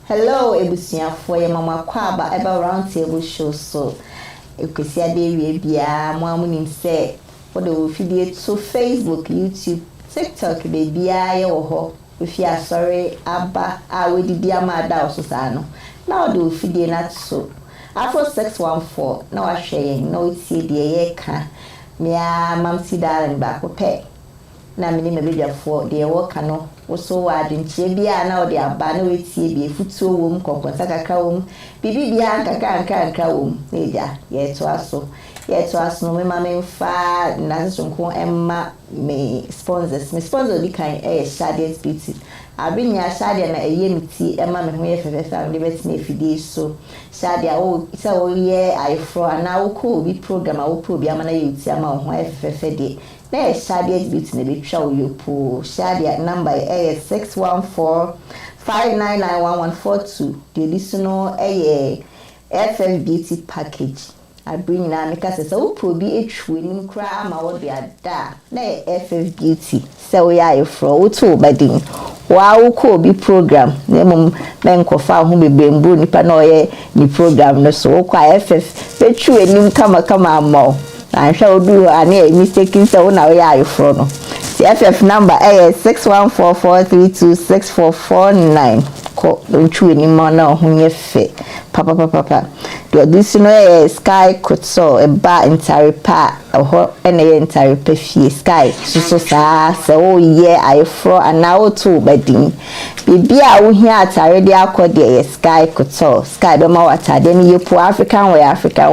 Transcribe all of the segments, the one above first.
Hello, ebusuafo ye mama kwaba eba round table show so. Ekwesi ade wie bia mo amunim se what do video to Facebook, YouTube, TikTok baby ye wo ho. If you are sorry aba we didi amada ososa no. Now do video na so. Afro 614 na wa hwe no tie de ye ka. Mia mamsi darling ba ko pe. Na me ni mebedwafo de wo ka no wo so wa adwentie bia na wo de aba na wetie bia futuo wom konkonsa kakra wom bibi bia kakra wom eja ye to aso no me ma me fa na sonko emma me sponsor di kan Shadia's Beauty abinya Shadia na eyemiti emma me ho ye fefe de betime fidie so Shadia wo ita wo ye ayfro ana wo ko bi program wo pro bia ma na ye uti ama ho ye fefe de na Shadia's Beauty na betwa wo yopo Shadia number 614-599-1142 the listener FF Beauty package I bring na make us so probi etwu nim kra ma wo de ada na FF Beauty so we are from to badin wa wo ko bi program na mum men kofa ho bebrembu nipa na oye ni program no so wo kwa FF etwu enim kama ama ahwa odu ani mistake so na we are from no the FF number 61443264449 ko etwu enim na ho nye fe papa this no Sky Kutso eba entire pa ho ene entire pa fie Sky so sa so ye ayfro anawo to badin bibia wo hia atare de akode Sky Kutso Sky be ma watade ni yepo African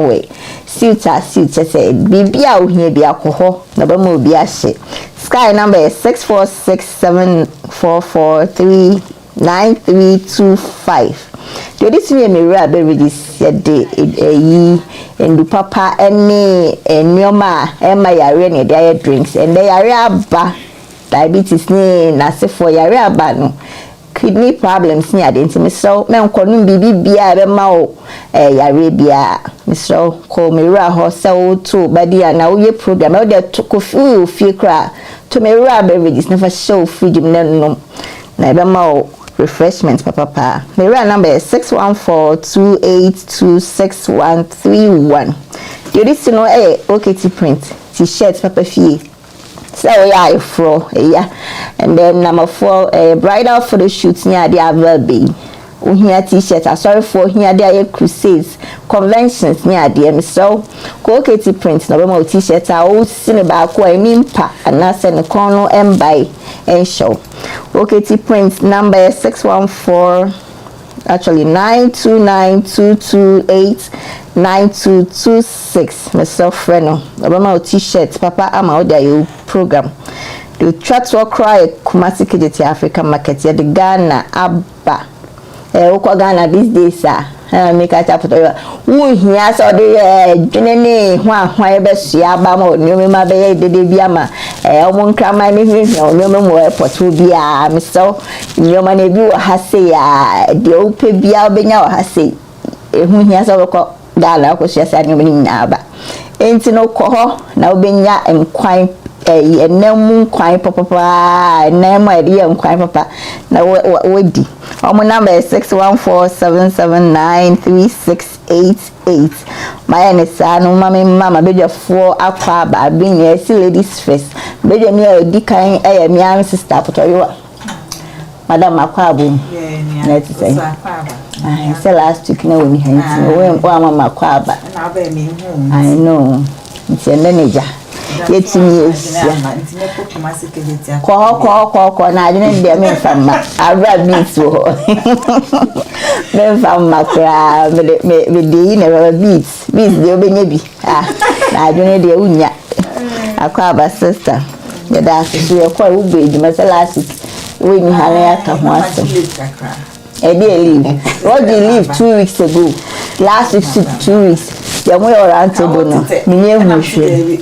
way suit say bibia wo hia bi akoho na be ma obi ahye Sky number 64674439325 this me mirror be this day and papa any nyoma ema yare ne dey drinks and they yare aba diabetes ni na se for yare aba no kidney problems ni ade ntimi so me nkonu bibi bia be ma o yare bia me so ko mirror ho so to badia na wo ye program o de kofi ofie kra to mirror be this never show free gym no na be ma o refreshment papa mirror number 61428263131 you this know OKT print t-shirt papa fee so yeah fro and then number 4 bridal photo shoot near the available here t-shirt sorry for here there crusades conventions near the so OKT print no more t-shirt I see ba ko emimpa and send the corner and buy and show OKT print number 92922892226 myself friend no t-shirt papa ama there you program the chat cry Kumasi KJT African market ya the Ghana abba uko Ghana these days make a chapter wo hia so de dwenene ho ebe sua ba ma onyomi ma be de bia ma omo nkrama ni hwehwe onyomi mo airport bia me so nyoma na bi wo ha se ya de ope bia obenya wo ha se ehu hia so ko Ghana ko sia sa nyomi ni na ba enti no ko ho na obenya enkwan enemu kwan papa enemu edi kwan papa na wodi omo number 61477936888 my nesa no mama bedwafo akwa ba bin si ladies first bedwa mi edi kan mi am sister potoyo madam akwabo let's say say last week na woni hanti we mama akwaba na ba mi hu I know it's neja yetimi ko na adene de me famma abra beats wo me famma kra me de na beats de obenya bi na adene de unya akwa aba sister ya da so ye ko wo be eduma last we ni hare aka ho aso e dey leave what you leave 2 weeks ago last week 2 weeks ya mo around table no me nye hu hwe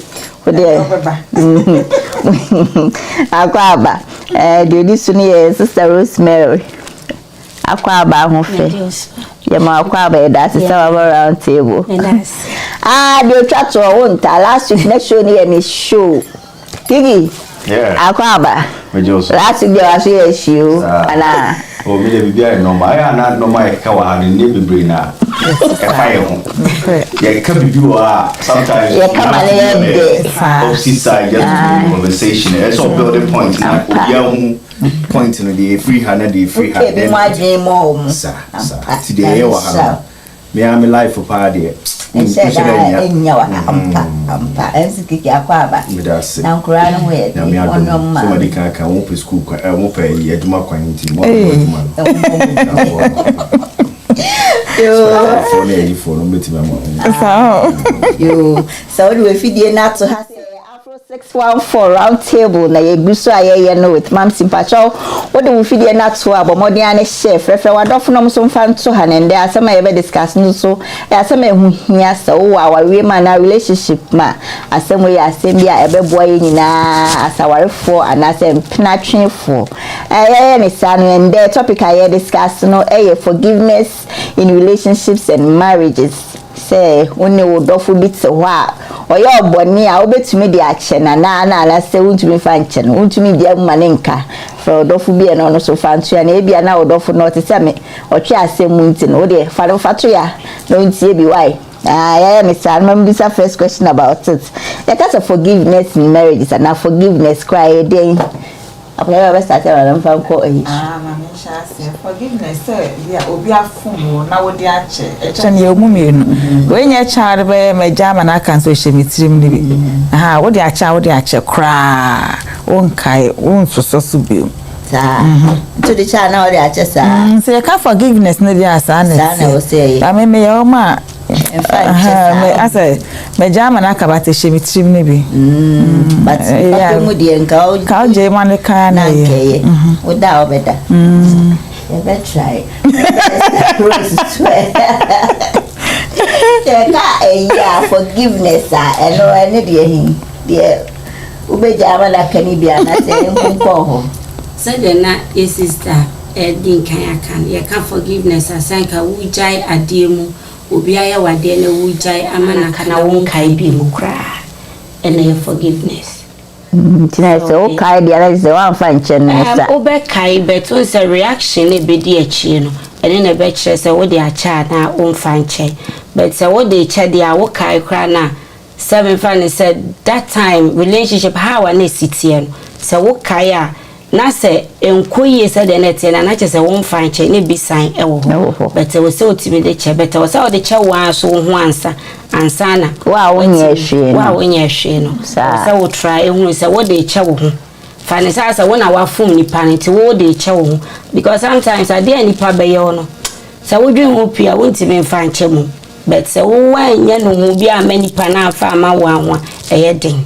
akwaba the this one sister Rosemary akwaba ho fe ya ma akwaba da sister around table the chat won ta last week next show ni show Gigi Yeah. Akwaba. Last week I see a shoe. Ana. Oh, me dey be normal. I na normal e ka wa ni be brain na. E fa ye ho. Yeah, ka be wa sometimes. Yeah, come on there. Side just conversation. It's all building points na obi point in the free hand the free hand. Be my dream home. Sir. Today wa ha. Me am life for party. Ampa enzikiki akwaba na nkura no we onoma somebody can won pe school won pe adwuma kwan nti mo yo for no beti yo so we fidie na to ha 614 round table na ye guso ayeye no with mam simpacho what do we fidie na to abomodin ane chef refre wadofo no so mfa nto ha nende asema ye be discuss no so asema ehu hia sa wo aware ma na relationship ma asema ye asembia ebeboa ye nyina asawarefo anase mpinatwefo ye ne sanu and the topic I discuss no forgiveness in relationships and marriages. Say only would offer bits a while or your bonny, I'll bet me the action and na say won't me function, won't me the maninka for dofu be an honor so fancy and maybe an hour dofu not to semi or try same mountain or dear father fatria don't see be why. I am a remember this first question about it. The case of forgiveness in marriages and now forgiveness cry a day. I've never started on from calling. Forgiveness, yeah, obi afumu na wodi ache. Echa ne omumenu. When you child be me jama na kan so hyemitrim ni bi. Aha, wodi ache kra. Wonkai, wonsoso so bi. To the child na wodi ache sa. So you can forgiveness no dia sa na. Sa na wo say. Ba me o ma. I say me jama na kabate hyemitrim ni bi. But papa mu die nka ka je man ka na ye. Oda obeda. You better try. Forgiveness, I know I need him. Dear Ubejama la Canibia, I say, said the na a sister, Edin Kayakan, ye can forgiveness, I sank a wujai a demo, Ubiaya wadena wujai, Amana kana won't kai be mukra, and a forgiveness. Tonight, so Kai, the other is the one function. Obe Kai, but was a reaction, a bit dear chino, and in a betcher, so what they are chat now, own function. But so what they chat, they are what Kai crana. 7 funny said that time relationship, how I need citizen. So what Kaya. Na say enkoye said the net and I just a won find chain be sign but it was so timid che but was all the chair one so once and sana wow when you no so we try and say what they chair find say when our phone ni pan to what they chair because sometimes I dey nipa be no so we dream hope ya won't even find chemu but say when you no bi a many pan afa ma wan den.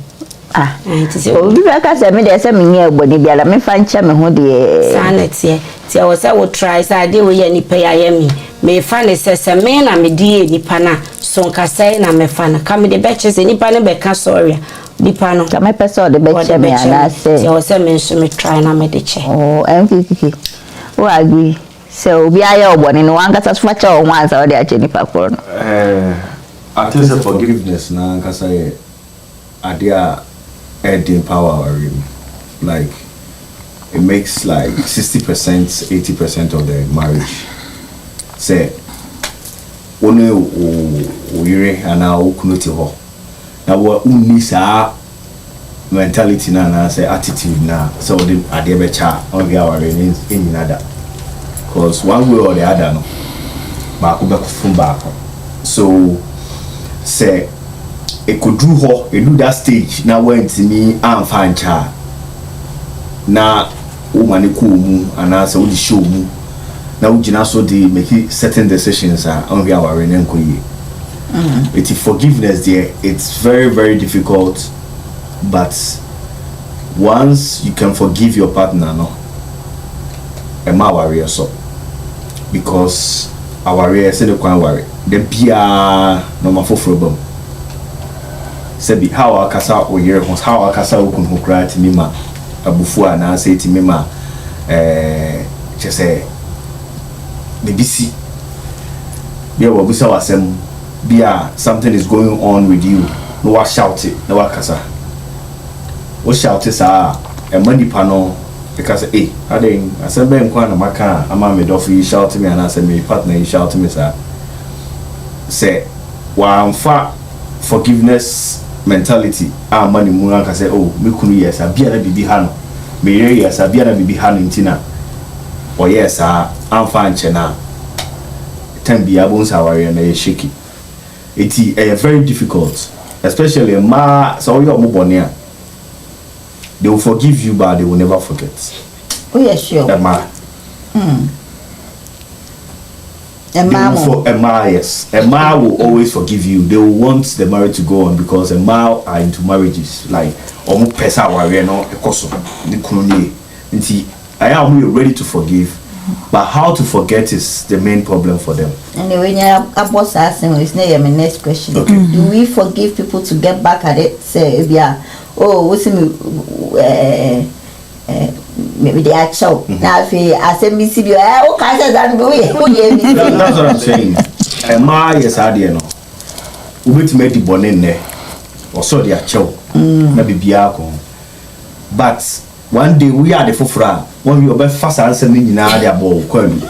Obi baka say me dey say me nye egboni biala me fa nche me ho de sanete ti I was I try say dey we nipa ya me fa ne say me na me die nipa na so nka say na me fa na ka me de beche say nipa ne be ka sorry nipa no ka me person de beche me ana say ti I was say me so me try na me de che MKK who agree so obi aye ogboni no wan kasa so fa o wan say o de ache nipa koro no I think say forgiveness na kasa ye adia adding power or like it makes like 60% 80% of the marriage say one o yire ana o kunuti ho na wo unni sa mentality na say attitude na so the ade be cha on the our in another because one way or the other no ba ko be from back so say it could do ho it do that stage now went me am fan cha na woman ku mu ana say we show mu na we gina so dey make certain decisions on we our renen ko yi it is forgiveness there it's very very difficult but once you can forgive your partner no e ma worry so because our worry say the kwan worry the bia no ma foforo bam sebi how akasa oyere ho how akasa okun ho kra ti mima abufu ana say ti mima chese BBC bia wo bisa wasem bia something is going on with you no wa shout it no wa kasa wo shout it sa money panel because I think I said ben kwa na maka ama me do you shout to me and I said me partner you shout to me sir say wa amfa forgiveness mentality money mu anka say oh me kunu yes abia na bibi ha no me ye yes abia na bibi ha no ntina o yes amfa nche na tambia bon saware na ye shaky it is very difficult especially ma so you mo bone they will forgive you but they will never forget. Oh yeah, sure. Emma. Emma, yes. Emma will always forgive you. They will want the marriage to go on because Emma are into marriages. Like, omo pesa warrior no ekoso ni kunye. Nti I am ready to forgive, but how to forget is the main problem for them. Anyway, I was asking, it's not my next question. Okay. Do we forgive people to get back at it? Say, yeah, oh, what's maybe they are chow. Now, if I say, Miss you, oh, Kaiser, that's what I'm saying. Emma, yes, I did know. We to make the bone in there, or so they are chow. Maybe biako. But one day we are the fufra. When we obey fast answer me na dia bo kwadu.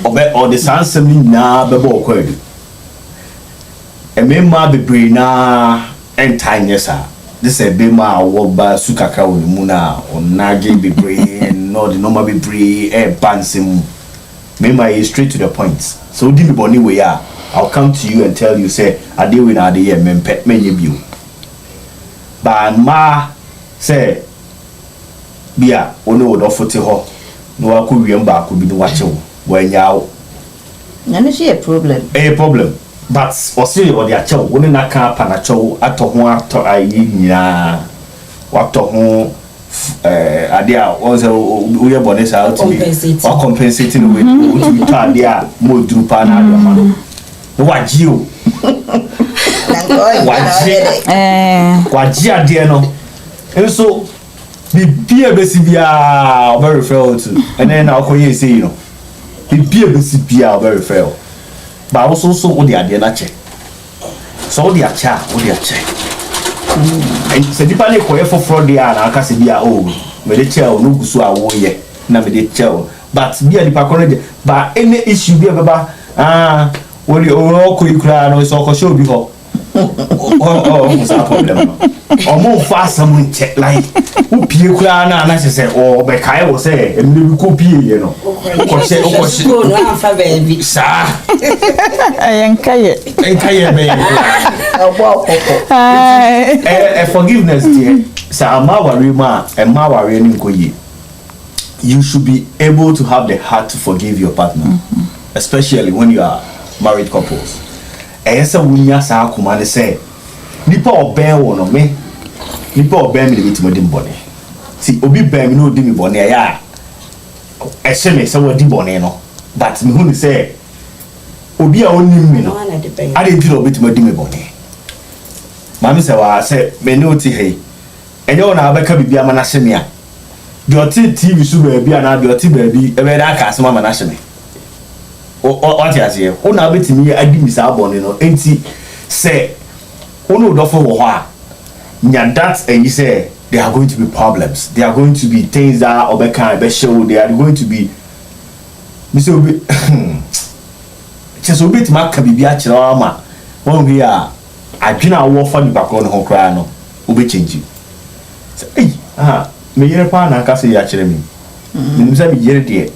Obey or the answer me na be bo kwadu. E me ma bebre na entire sir. This a be ma wo ba sukaka wo mu na onage bebre and no the normal bebre e pansem. Me ma is straight to the point. So di me boni we are. I'll come to you and tell you say ade we na ade ye mempe menye biu. Ba ma say bia ono wodo fote ho no akowiem ba akobi no wachewo wanyawo na no see a problem but osi o dia chewo woni na ka pa na chewo ato ho ato ayi nyina wato ho ade a o se we bone sa out be o compensating with to be ade a mo duru pa na ade ma no wagio waji ade no enso bibia besibia very fail to and then I'll call you say you know bibia besibia very fail but also so o dia na che so o dia cha and se dipa le koye for fraud dia na aka se bia oh me de che o no gusu awo ye na me de che o but bia dipa kono but any issue bia baba wo le o ko ikura no so ko show bi ho what's that problem? Omo fast some check like who pie kura na say o be kai wo say emle ko pie ye no ko say no afa baby sa enkaye be forgiveness dear sa ama wari ni nkoyi. You should be able to have the heart to forgive your partner, especially when you are married couples. Esa wunya sa akoma ne say nipa oben wo no me nipa oben me de bitimo di mbone si obi ben me no di mi bone ya ehye me say wadi bone no but me hu ni say obi a onim me no ade bi no bitimo di mi bone mami say wa say me no ti hey enye ona abeka bibia ma na hye me a de oti TV su ba bia na de oti ba bi e be da ka asema ma na hye me what you say una betimi adi mi sa bone no enti say ono do for ho a nya that and you say there are going to be problems, there are going to be things that obeka be show, they are going to be Mr. Obi just obi ti maka bibia kire wa ma won wi a adwena wo fa ni bakro no ho kra no obi change say me yere pa na ka say ya kire mi me say me yere de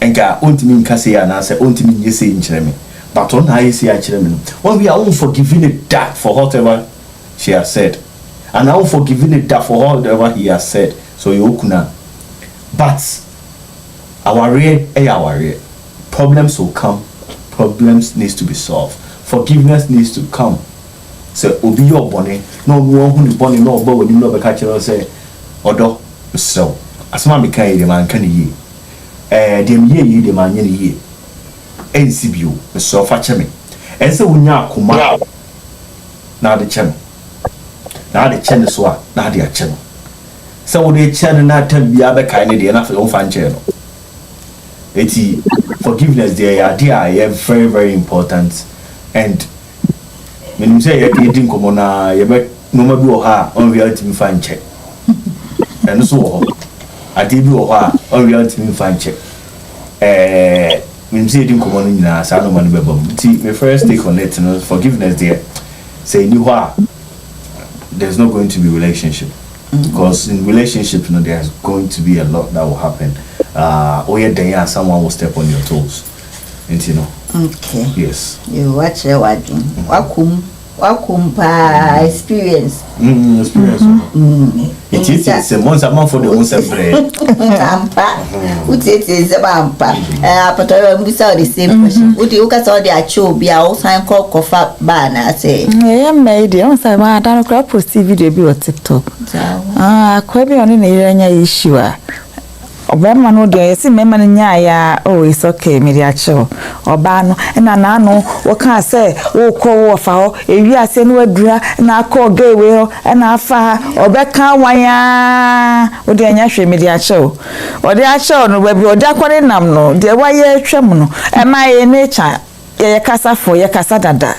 enka ontimi nkase ya na say ontimi nyese nkyere me but on na yesi ya kire me no when we are unforgiving it that for whatever she has said and now forgiving it that for whatever he has said so you kuna but our problems will come, problems needs to be solved, forgiveness needs to come. So obi your bonnet no one who bonnet no but when you know the catcher say odo so asma me kai the man can ye dem ye the man ye ensibio so fa cheme ense wonya akoma na de chem na de chen so a na de chem so wo de chen na tabia be kai ne de na fa nche no eti forgiveness there are very very important and when you say you didn't come on you be no ma bi o ha on reality me fa nche and so I did you a orienting fine check. When say didn't come on in a sound of money bubble. See, my first take on it, forgiveness there. Say, you are, there's not going to be relationship. Because in relationship, there's going to be a lot that will happen. Or yet, there someone will step on your toes. And Okay. Yes. You watch your wedding. Welcome experience. Experience. It's a month for the own bread. Which is a bumper. But I will the same question. Would you look at all the actual be our sign called Kofa Banner? Say, I made the once I don't crap post video be on TikTok. Quite be on an area issue. Obama no dey see memma nya ya oh it's okay media show oba no na na no wo kan say wo kọ wo fa ho ewi ase no adura na akọ gawe ho na afa obeka wanya wo dey nya hwe media show o dey show no baby o dey akọ nam no dey wa ye twam no e ma ye nature ye kasa fo ye kasa dada.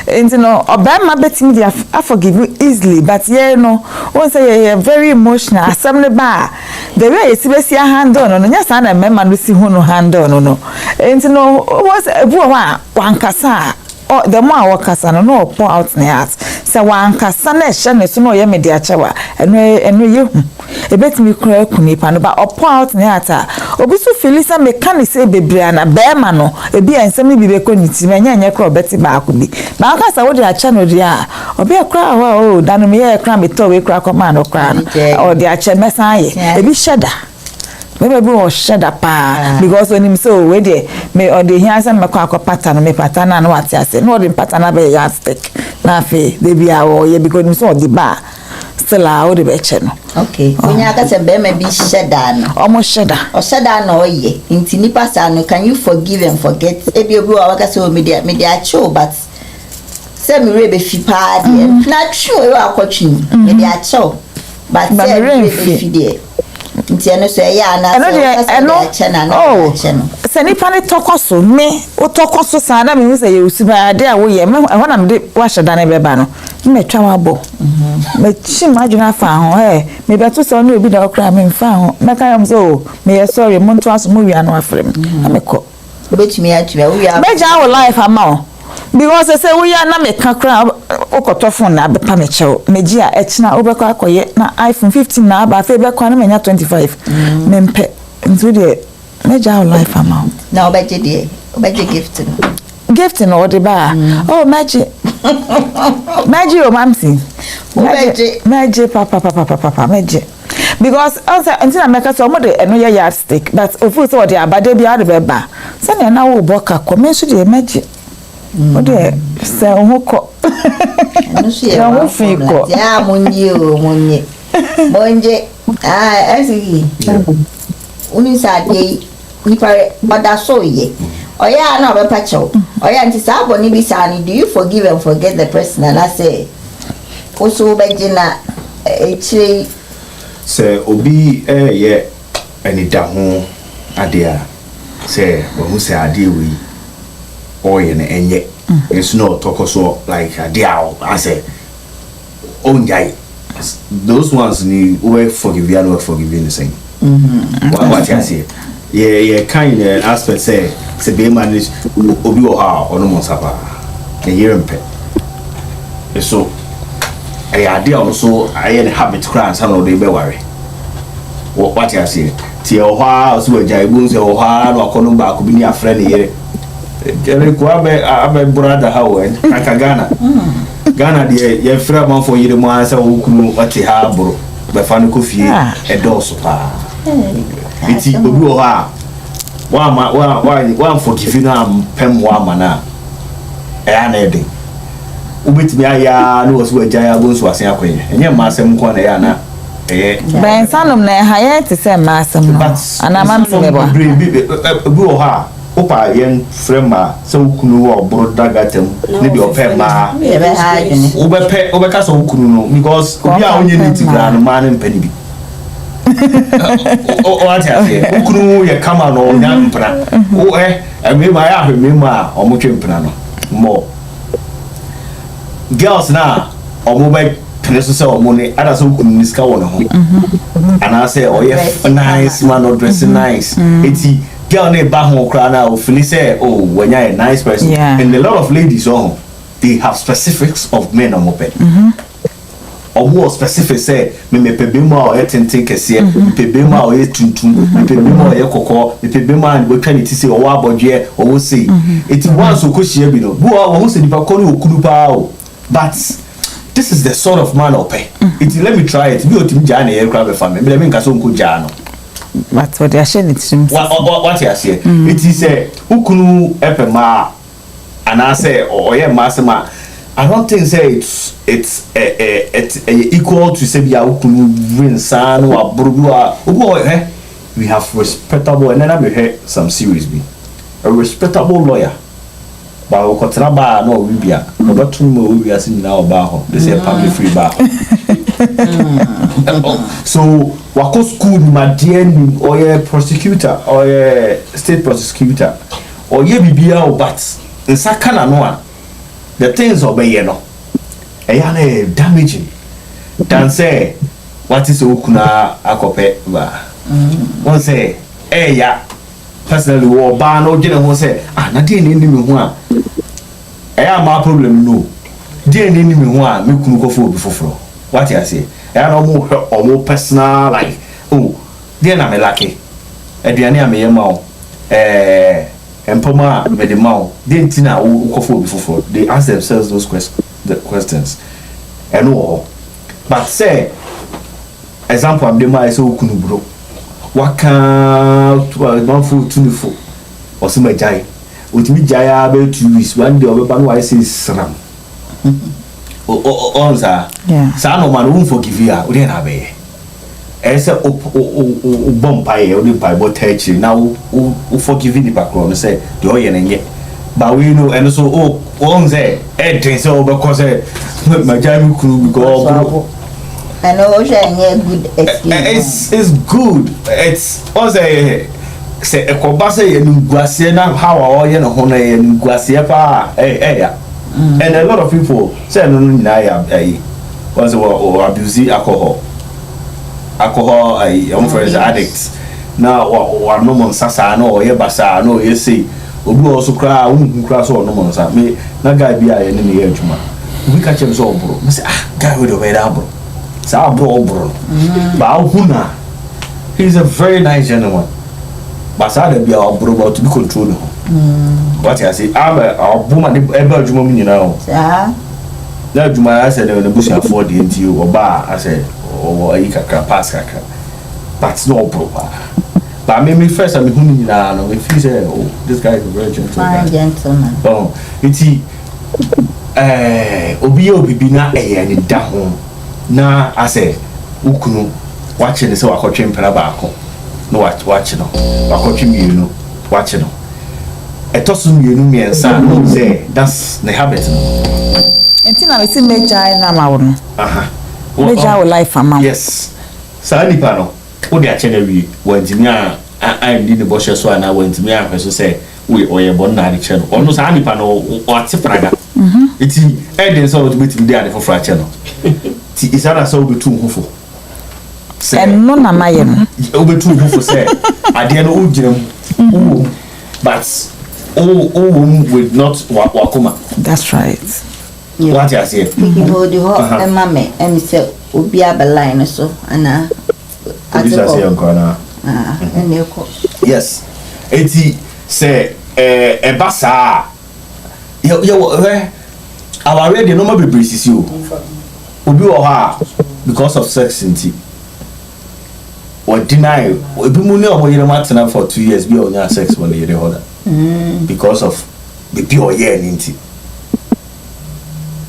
And Obama betting me I forgive you easily, but once you're very emotional, assembly bar. The way you see a hand on, and yes, I remember see who no hand on, no. And was a one cassa. Oh, the more workers are no pour out in the heart. So one cassane, so no yammy dear chawa, and you. A bet me cry kunipan about or pour out in the heart. Obisu Felisa mechanic say baby and a bear mano, a beer and semi be conity, and yan crow Betty Barkubi. Marcus, I would have channel dear, or be a cry, oh, done me a cram it away crack of man or crown, or the archer messiah, a be shudder. Maybe we shut up because when him so ready, may or the hands and macaco pattern, me pattern and what I say, no, the pattern of a yardstick. Nafi, they be our ye because him saw the bar. Still, I would be channel. Okay, when you got a bear may be shut down, almost shudder, or shut down, or ye. In Tinipasano, can you forgive and forget? If you go out, so media show, but semi rebe fi party, not sure you are watching media show, but semi rebe Ntiano so ya na se nipa ne tokoso me o tokoso sana me say you siba ade a wo ye me ho na me wa hyeda na beba no me twa wa bo me chi madwuna fa ho me beto se no obi da okra me mfa ho me ka yam so me sorry mo nto aso mo wi anu afrem na me ko obetumi atwa wo ya me ja wo life ama because say we are na me kakra okoto phone na be pa me chew meji a echina obekọ akoye na iPhone 15 na ba fe be kwa na menya 25 mempe ntu de meja life amount na obeje de obeje gift no de ba oh meji o mamsi meji papa meji because also until I make us some de eno ya yardstick but ofu so de abade bia de be ba se na wo boka komensu de meji ode se ohoko no se ya wo fiko ya munye monje asigi uni sa de nipa bada so ye oya na obepa chew oya nti sa boni bi sa ni do you forgive and forget the person and I say also beje na echi se obi ye ani da ho ade a se wo hu se ade we oye na enye it's not tokoso like ade a I say onjai those ones ni we forgive and we forgiving the same what I say yeah kind aspect say be manage obi o ha ono mo sapa e yerempe so I ade also I any habit crans how no dey be worry what I say ti o ha so agya ibu se o ha no akono ba ko bi ni afre ne yere jere ko abe brother how en Ghana Ghana de ye fra man for yere mo ansa wo kunu ati ha bro be fa no kofie e do so pa iti obi o ha wa forgive na pem wa mana e ana ede ubetimi aya no so agya ya bo so asen akwenye enye ma asem ko na ya na ben sanom na ha ye te se ma asem no ana mam se me bo o ha opa yen frema so kunu wo bro dagatem ne bi opem ma obe ka so kunu no because obi a onye ni tigran no ma ne mpani bi o ati ase kunu ye kama no nya mpra o me ma ya me ma o mo twe mpra no mo girls na o mo be and so say money ada so kunu niska won ho and I say oh yeah nice man or dressing nice eti girl na ba ho kra na o feel say oh when you a nice person and a lot of ladies they have specifics of men on moped or more specific say me pebema o etenten kese me pebema o etuntum me pebema o yekoko me pebema and we try to say o wa bodwe o wo say eti once o ko hia bi no bu o wo say nipa ko ni okunu pa o but this is the sort of man up eti let me try it bi o tim ja na ye kra be fa me let me nka so nko ja no but what they are sharing it what you say it is ukunu epema and I say oh yeah masema I don't think say it's equal to say ya ukunu winsan or aburu we have respectable and then I hear some series be a respectable lawyer but we kotena ba no we bia obatun mo we bia sin na oba ho they say family free ba so wako school ma dear or a prosecutor or a state prosecutor or ye bibia o but nsaka na no the things obey no e damaging than say what is okuna akope ba won say ya personally wo ba no gina ho say na dey ni me ho a ma problem no dey ni me ho a me kunu ko fo obi foforo what you say no more personal like oh dey na me lucky aduane a me yema o empoma me de ma o dey ntina wo ko fo obi foforo they ask themselves those questions and no but say example am dey ma say okunu bro waka one foot to the foot or some jai with me jaya be 2 weeks one day oba no I say sram onza sa no man won't forgive you o dey na be e say o bompai o dey bible teach now o forgive the back no say the oye na nye but we know and so onza e den say because my jai me kuru because I know good experience. It's good. It's also say a kobase yenguasie na how all you know hona yenguasie pa and a lot of people say no na ya was abuse alcohol I'm friends addicts now or no mon sasa no ye basa no ye say obi also cry cry so no mon sa me na guy bia ye ne ye adwuma we catch him so bro me say guy we do better bro sa bro ba huna he's a very nice gentleman but sa da bia bro about to be control what I say our woman the ebe adwuma mu nyina o na adwuma I said na busu afford the nti oba I said o ayi kakra pass kakra but no bro but me first I me hunu nyina no me feel say oh this guy is a very gentleman oh iti obi na ni da ho na ase ukunu wache ne se wakotwe mpera baako no wache no wakotwe mienu wache no etosu mienu miensa no say that's the habit no entina we see major na ma wo no major life amount yes sa nipa no wo de ache na wi wantimi a ndi ne bo hye so ana wantimi a hwe so say we oye bon na de che no ono sa nipa no o ate praga iti eden so wo betimi de ade for fra che no ti isara so obetu hufo say no na maye no obetu hufo say ade no ugirem but with not wakoma that's right what you say hold the ho mama em say obi abeline so ana ati say nkona eneko yes eti say basa our radio no more be breezes you obi wo ha because of sex inti or deny obi mu ne obo yere matena for 2 years be onya sex when yere hoda because of the pure year inti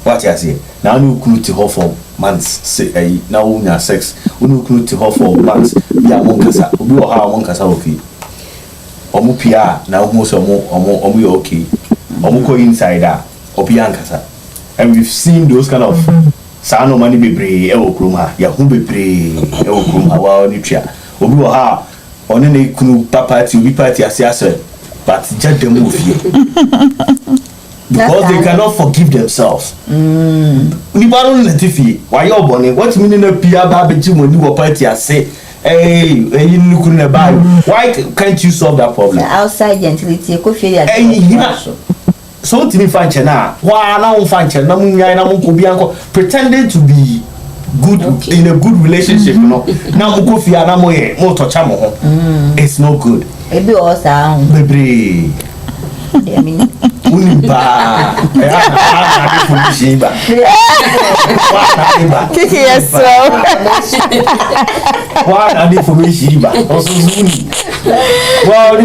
what you say now you kunu to her for months say now onya sex unu kunu to her for months ya monkasa obi wo ha monkasa ofi omu pia na omu so omu you okay omu ko inside a obi ankasa and we've seen those kind of sa no mani bebre e wo krom ha ya hu bebre e wo krom ha wa ni twa obi wo ha oni ne kunu papa ti obi party ase ase but jadem wo fie because they cannot forgive themselves. Nipa no na tifi why obone what mean na pia ba beji money wo party ase you nuku na buy. Why can't you solve that problem? Outside gentility ko feel so timi fanche na wa na fanche na munya na munko bia nko pretending to be good in a good relationship, you know. Now munko fia na mo toucha mo ho. It's no good. Maybe also baby Unimba. Kiki, yes, so. What are they for me, Shiba? Also, well,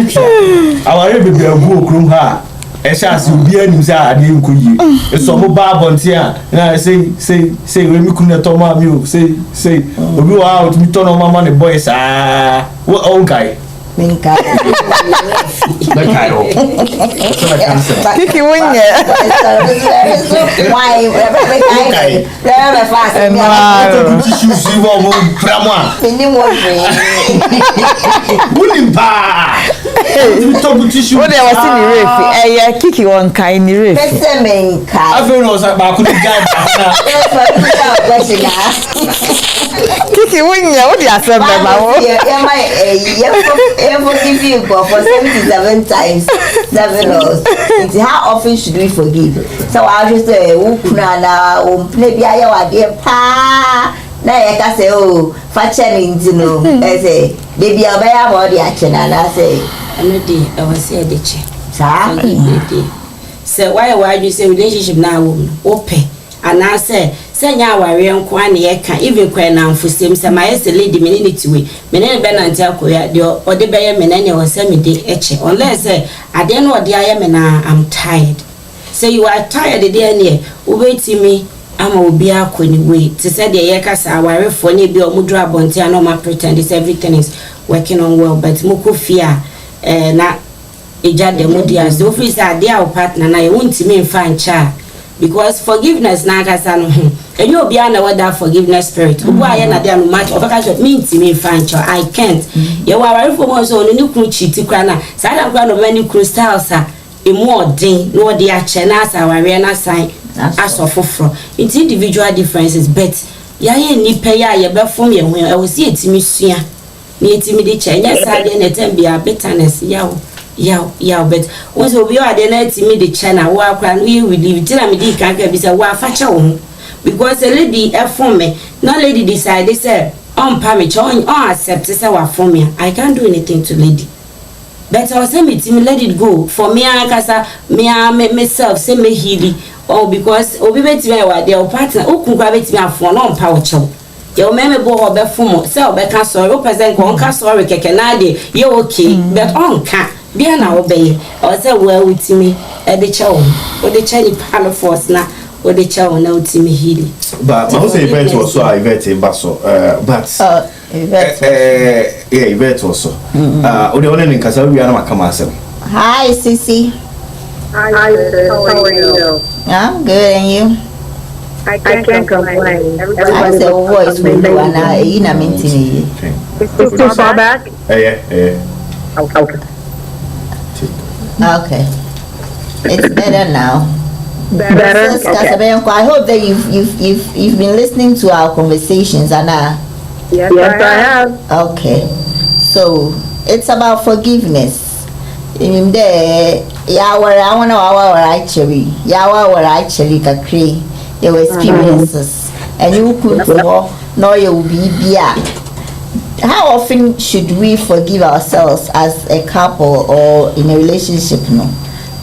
our baby, a book room, ha. As you be any say, I didn't could you. It's some barb here. And I say, when we couldn't talk about you, say, we go out, we turn on my money, boys. What old guy? Minka. Kiki win Why? Very fast. What there was in the reef? Kiki one kind in the reef. I feel no say ba could get Kiki win what you say ba forgive you for 77 times 7 laws. How often should we forgive? So I just say ukunana maybe I wa dear pa na ya ka say fachen ntino say baby abaya mo de achena na say anodi I was say de che sa say why you say relationship na open and I say nya aware nko an ye ka even kwen na mfusem say my lady me ni tiwe me ne be na ntia koya de ode be ye me na ne wo say me de eche unless say ade no ode aye me na I'm tired. Say you are tired de ne wo beti me ama obi akoni way to say de ye ka sa aware fo ne bi omudru abonti an ma pretend this everything is working on well but moko fear na eja de modia so free say ade our partner na ye wonti me mfa ncha because forgiveness na kasa no and you be na what that forgiveness spirit obo aye na dey no match of ka me ntimi fancho I can't you were for mo so no kru chiti kra na sa da kra no many kru styles a emu odin no dey ache na sa ware na sign asofofro it's individual differences but ya ye nipa ya ye be fom ye ho e wo si etimi sua na etimi de che nya sa de na tambia bitterness yaw but once obi o ade na etimi de che na wo akra no ye relieve tira me di kan ka bi say wo afacha wo because a lady for me no lady decide they say on permit on accept say wa for me I can't do anything to lady but I say me let it go for me akasa me myself say me healing oh because obi betimi wa their partner okunkwa betimi afo no mpa wo chew ye o meme bo ho be fumo say obeka sorry o person ko onka sorry keke na de ye okay but onka bia na obeye o say well with me e de chew o de chew ni palo force na o de chew na utimi healing but my say event was so event in baso but event also o de one nkasa wi ana makama asem. Hi Sissy. Hi, how are you? I'm good, and you? I can't complain. I said, voice with you, and I in a meeting. Is too far back? Yeah. Okay. Okay. It's better now. Better. Okay. I hope that you've been listening to our conversations, Anna. Yes, I have. Okay. So it's about forgiveness. In there, I want to actually kakri your experiences, and you could know you be. How often should we forgive ourselves as a couple or in a relationship? No.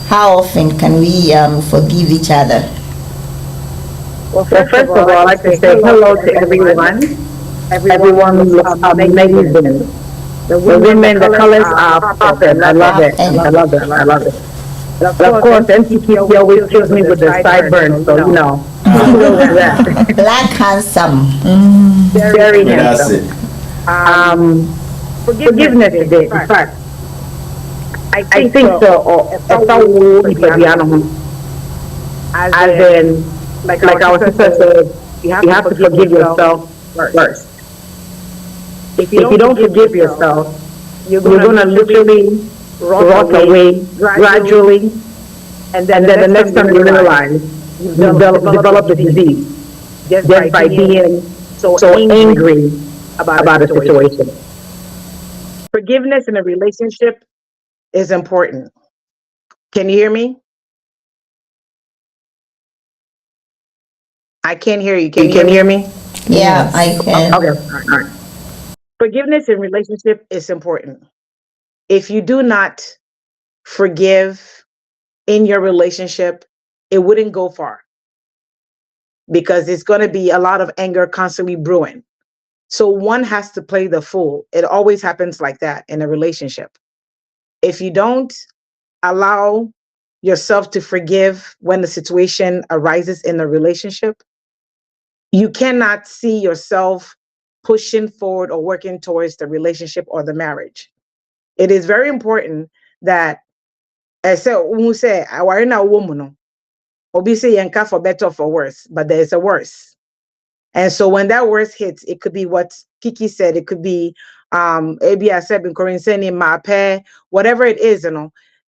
How often can we forgive each other? Well, first of all, I'd like to say hello to everyone. Everyone looks amazing. The women, the colors are popping. I love it. I love it. But of course, MCQ always kills me with the sideburns, so you know. Black handsome. Very handsome. Forgiveness today. In fact, I think so. As in, like our sister said, you have to forgive yourself first. If you don't forgive yourself, you're going to literally rot away gradually And then the next time you realize you've developed a disease just by being so angry about a situation. Forgiveness in a relationship is important. Can you hear me? I can't hear you. Can you hear me? Yeah, I can. Okay. All right. Forgiveness in relationship is important. If you do not forgive in your relationship, it wouldn't go far because it's going to be a lot of anger constantly brewing. So one has to play the fool. It always happens like that in a relationship. If you don't allow yourself to forgive when the situation arises in a relationship, you cannot see yourself pushing forward or working towards the relationship or the marriage. It is very important that, as I say, I worry now, woman, obi say yanka for better or for worse, but there is a worse. And so when that worse hits, it could be what Kiki said. It could be maybe I said in Korean saying my pair, whatever it is,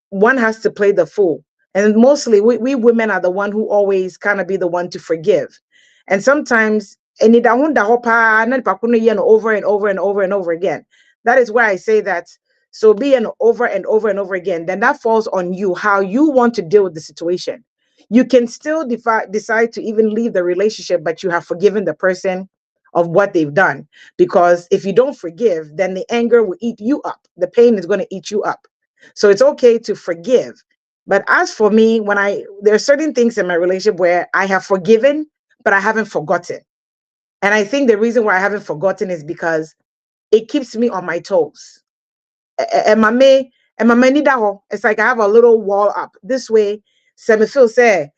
one has to play the fool. And mostly we women are the one who always kind of be the one to forgive. And sometimes over and over and over and over and over again. That is why I say that. So being over and over and over again, then that falls on you, how you want to deal with the situation. You can still decide to even leave the relationship, but you have forgiven the person of what they've done. Because if you don't forgive, then the anger will eat you up. The pain is going to eat you up. So it's okay to forgive. But as for me, there are certain things in my relationship where I have forgiven, but I haven't forgotten. And I think the reason why I haven't forgotten is because it keeps me on my toes. It's like I have a little wall up. This way, some feel say,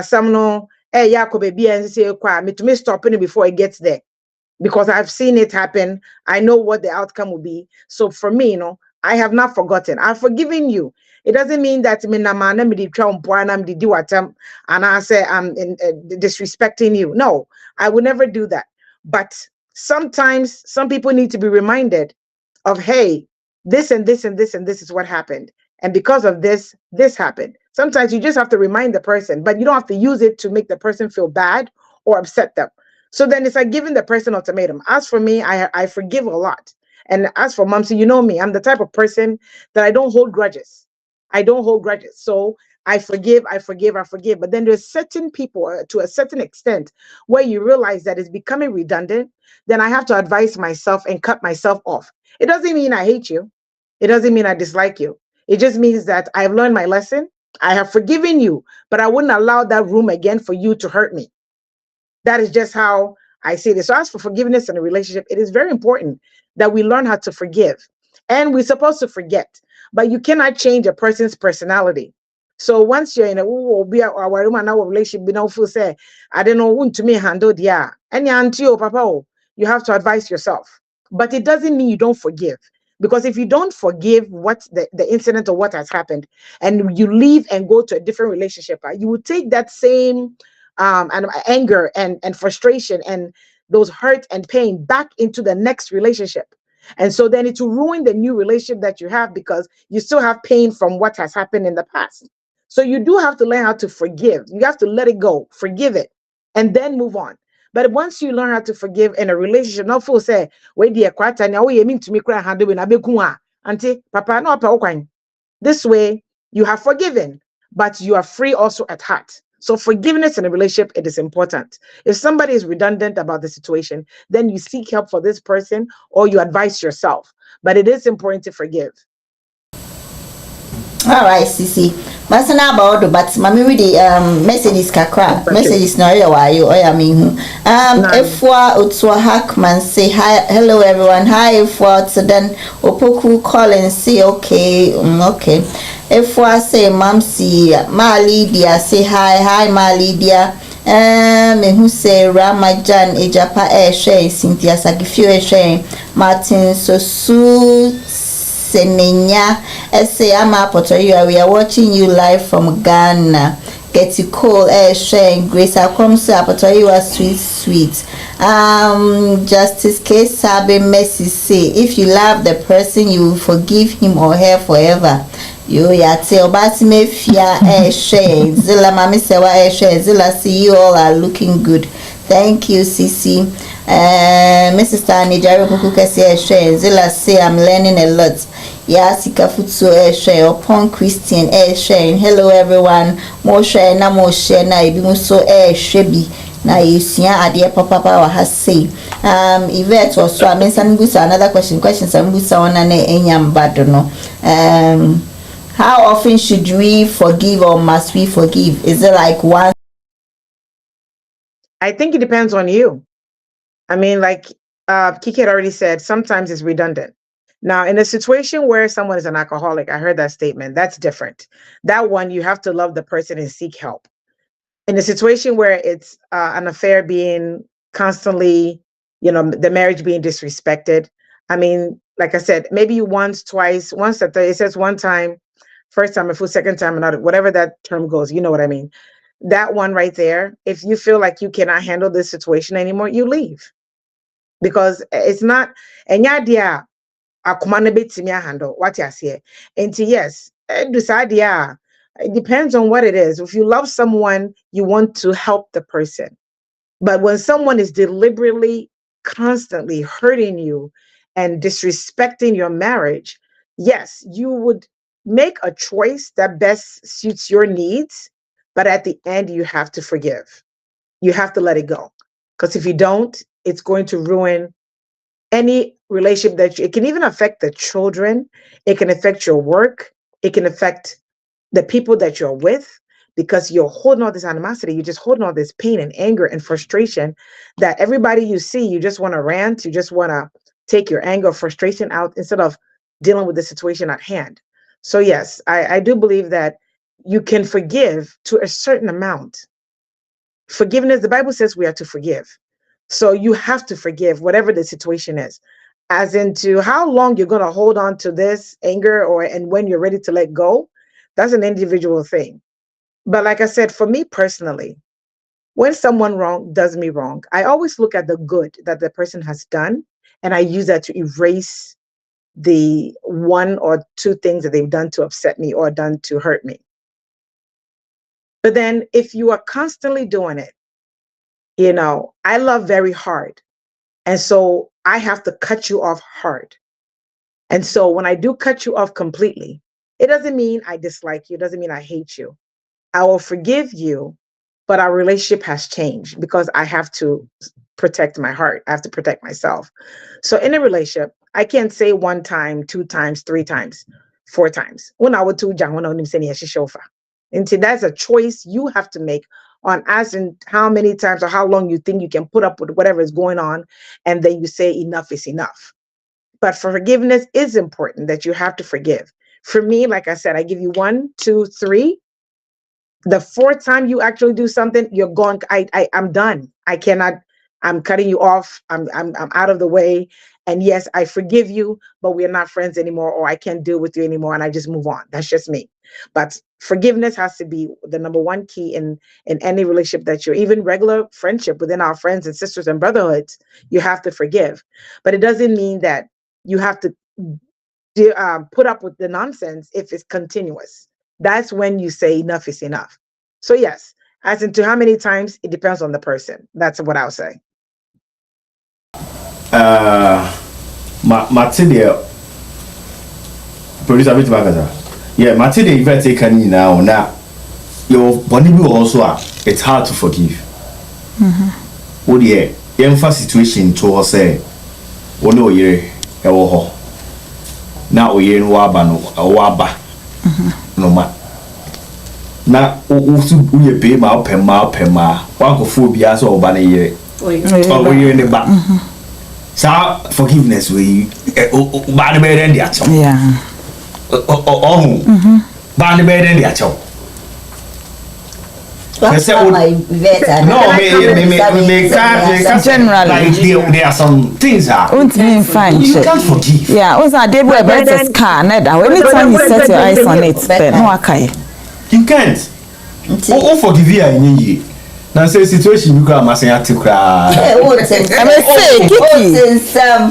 some no, baby, and say, me to me stopping it before it gets there. Because I've seen it happen. I know what the outcome will be. So for me, I have not forgotten. I've forgiven you. It doesn't mean that and I say I'm disrespecting you. No, I would never do that. But sometimes some people need to be reminded of, hey, this and this and this and this is what happened. And because of this, this happened. Sometimes you just have to remind the person, but you don't have to use it to make the person feel bad or upset them. So then it's like giving the person ultimatum. As for me, I forgive a lot. And as for Momsy, you know me, I'm the type of person that I don't hold grudges. I don't hold grudges. So I forgive. But then there's certain people to a certain extent where you realize that it's becoming redundant. Then I have to advise myself and cut myself off. It doesn't mean I hate you. It doesn't mean I dislike you. It just means that I've learned my lesson. I have forgiven you, but I wouldn't allow that room again for you to hurt me. That is just how I say this. So as for forgiveness in a relationship, it is very important that we learn how to forgive. And we're supposed to forget. But you cannot change a person's personality. So once you're in a relationship, say, I don't know, want to me handle the papa, you have to advise yourself. But it doesn't mean you don't forgive. Because if you don't forgive what the incident or what has happened, and you leave and go to a different relationship, you will take that same and anger and frustration and those hurt and pain back into the next relationship. And so then it will ruin the new relationship that you have because you still have pain from what has happened in the past. So you do have to learn how to forgive. You have to let it go, forgive it, and then move on. But once you learn how to forgive in a relationship, not full say, wait, dear, quite you mean to me cry handle in a auntie, papa, no, this way you have forgiven, but you are free also at heart. So forgiveness in a relationship, it is important. If somebody is redundant about the situation, then you seek help for this person or you advise yourself. But it is important to forgive. All right, Sisi. Masana about but mami read the messages kakra. Messages na you Efwa Utswa Hackman say hi, hello everyone. Hi Efwa. So then Opoku call and say okay, okay. Efwa say Mamsi Ma Lydia say hi Ma Lydia. Me who say Ramajan Ejapa Eshe Cynthia Sagifio Eshe Martin Sosu Senenya say Ama Potoyo. We are watching you live from Ghana. Get you call Eshe Grace Akomso Potoyo sweet. Justice K Sabe Messi say if you love the person you will forgive him or her forever. Yo yate obasi me fia share. Zilla mami sewa share. Zilla see you all are looking good. Thank you, Sisi. Mrs. Tani Jari Kukuka say share. Zilla say I'm learning a lot. Yeah, Sika Futsu share. Upon Christian sharing. Hello everyone. More share na more share na ibi so shebi. Na yusia adia papa wa hasi. Yvette also I mean another question sambusa ona ne enyambado no. How often should we forgive or must we forgive? Is it like one? I think it depends on you. I mean, like Kiki had already said, sometimes it's redundant. Now, in a situation where someone is an alcoholic, I heard that statement, that's different. That one, you have to love the person and seek help. In a situation where it's an affair being constantly, the marriage being disrespected, I mean, like I said, maybe once, twice, once, it says one time, first time, a full second time, another, whatever that term goes, you know what I mean? That one right there, if you feel like you cannot handle this situation anymore, you leave. Because it's not, and idea, handle what you say. And yes, it depends on what it is. If you love someone, you want to help the person. But when someone is deliberately, constantly hurting you and disrespecting your marriage, yes, you would make a choice that best suits your needs, but at the end, you have to forgive. You have to let it go. Because if you don't, it's going to ruin any relationship it can even affect the children. It can affect your work. It can affect the people that you're with, because you're holding all this animosity. You're just holding all this pain and anger and frustration that everybody you see, you just want to rant. You just want to take your anger, frustration out instead of dealing with the situation at hand. So yes, I do believe that you can forgive to a certain amount. Forgiveness, the Bible says we are to forgive. So you have to forgive whatever the situation is. As into how long you're going to hold on to this anger and when you're ready to let go, that's an individual thing. But like I said, for me personally, when someone does me wrong, I always look at the good that the person has done, and I use that to erase the one or two things that they've done to upset me or done to hurt me. But then if you are constantly doing it, I love very hard. And so I have to cut you off hard. And so when I do cut you off completely, it doesn't mean I dislike you. It doesn't mean I hate you. I will forgive you, but our relationship has changed because I have to protect my heart. I have to protect myself. So in a relationship, I can't say 1 time, 2 times, 3 times, 4 times. When I would do and so that's a choice you have to make on as in how many times or how long you think you can put up with whatever is going on. And then you say enough is enough. But forgiveness is important, that you have to forgive. For me, like I said, I give you 1, 2, 3. The 4th time you actually do something, you're gone. I'm done. I cannot, I'm cutting you off. I'm out of the way. And yes, I forgive you, but we're not friends anymore, or I can't deal with you anymore, and I just move on. That's just me. But forgiveness has to be the number 1 key in any relationship that you're, even regular friendship within our friends and sisters and brotherhoods, you have to forgive. But it doesn't mean that you have to put up with the nonsense if it's continuous. That's when you say enough is enough. So yes, as into how many times, it depends on the person. That's what I'll say. Matilda, producer bit magaza. Yeah, Matilda, if I take any now, your body will also, it's hard to forgive. Oh yeah, emphasis situation to us say, oh no, ye, now we in waba no ma. Na uye pay ma pema, one go phobia so obana ye, or we in the back. So forgiveness we bad better than the actual. Yeah. Bad better than the actual. Generally, like there are some things that you can't forgive. Yeah, also they were better scan. Anytime you set your eyes on it, no okay. You can't. Oh, forgive you in ye. Now say situation you come say at cry. Hey, what's in some?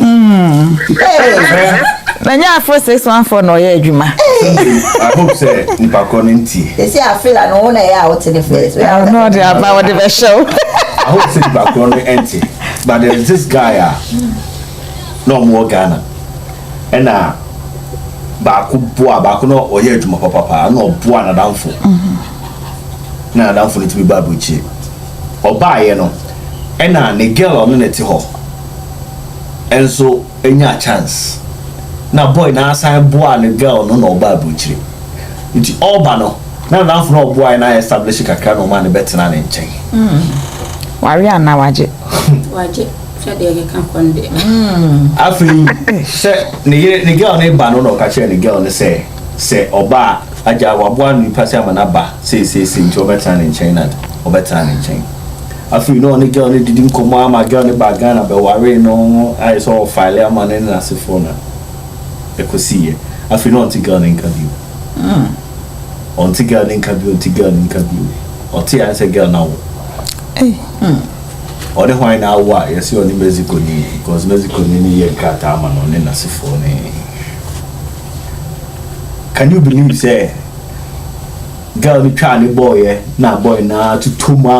Nanya for 614 no ye adwuma. I hope say nipa konenti. They say I feel I no na ya out in the face. No dey about the show. I hope say nipa konenti. But there's this guy no more Ghana. And baako no oye adwuma papa no boa na danfo. Na danfo ni tibi babuchi. Oba ye no. And ne girl no neti ho. And so enya chance. Na boy na assign boy and girl no oba abuchiri. Nti oba no na danfo no boy na establish kakra no man better na nchen. Wari ana waje. Waje. Shade kan konde. Afri se ne girl ne ba no ka che ne girl ne say oba aja waboa ni pase amana ba say nti obeta na nchen na obeta na nchen. Afri no ne girl ne didi nkomo ama girl ne ba Ghana be ware no I saw file amana na sefona. Ekosie afi no anti girl in kabio anti girl in kabio oti answer girl now or the why now why yes you only Mexico ni because Mexico ni ye kata man on na sifone. Can you believe say girl ni try ni boy na boy na tutuma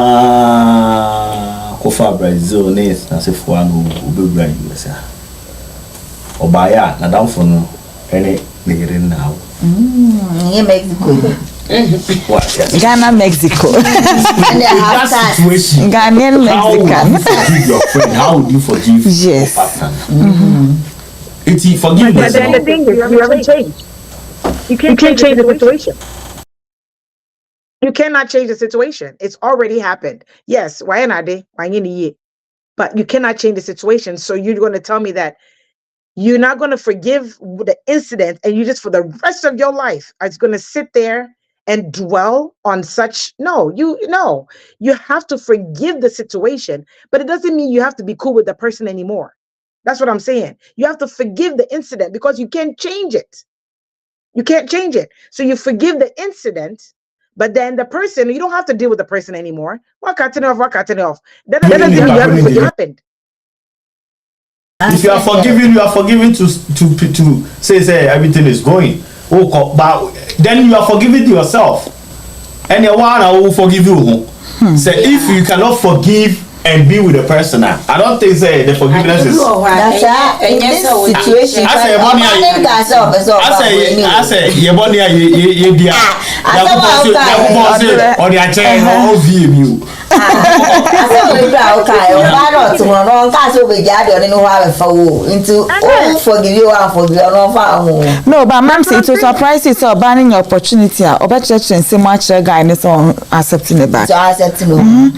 ko fa Brazil ni na sifone ubebra USA Obaya na danfo no ene negere now. Mexico. What? Ghana, Mexico. That situation. Ghanaian Mexican. How would you forgive yes. your partner? It's forgiveness. But then the thing is, you haven't changed. You can't change the situation. You cannot change the situation. It's already happened. Yes, why not? But you cannot change the situation. So you're going to tell me that you're not going to forgive the incident and you just for the rest of your life are going to sit there and dwell on such. No, you have to forgive the situation, but it doesn't mean you have to be cool with the person anymore. That's what I'm saying. You have to forgive the incident because you can't change it. You can't change it. So you forgive the incident, but then the person, you don't have to deal with the person anymore. What cutting off. That doesn't mean you have to forgive what happened. If you are forgiving to say everything is going. But then you are forgiving yourself. And the one I will forgive you. Say if you cannot forgive and be with a person, I don't think say the forgiveness is. That's in this situation. I say your body you dia. Or the chain or view. I said we bra okay. Oba to no nka so be jade oni no ha fa wo. Into forgive you and forgive no fa ho. No, but ma'am say it was surprising so banning your opportunity. Oba church and say much guy no so accepting it back. So accepting no. And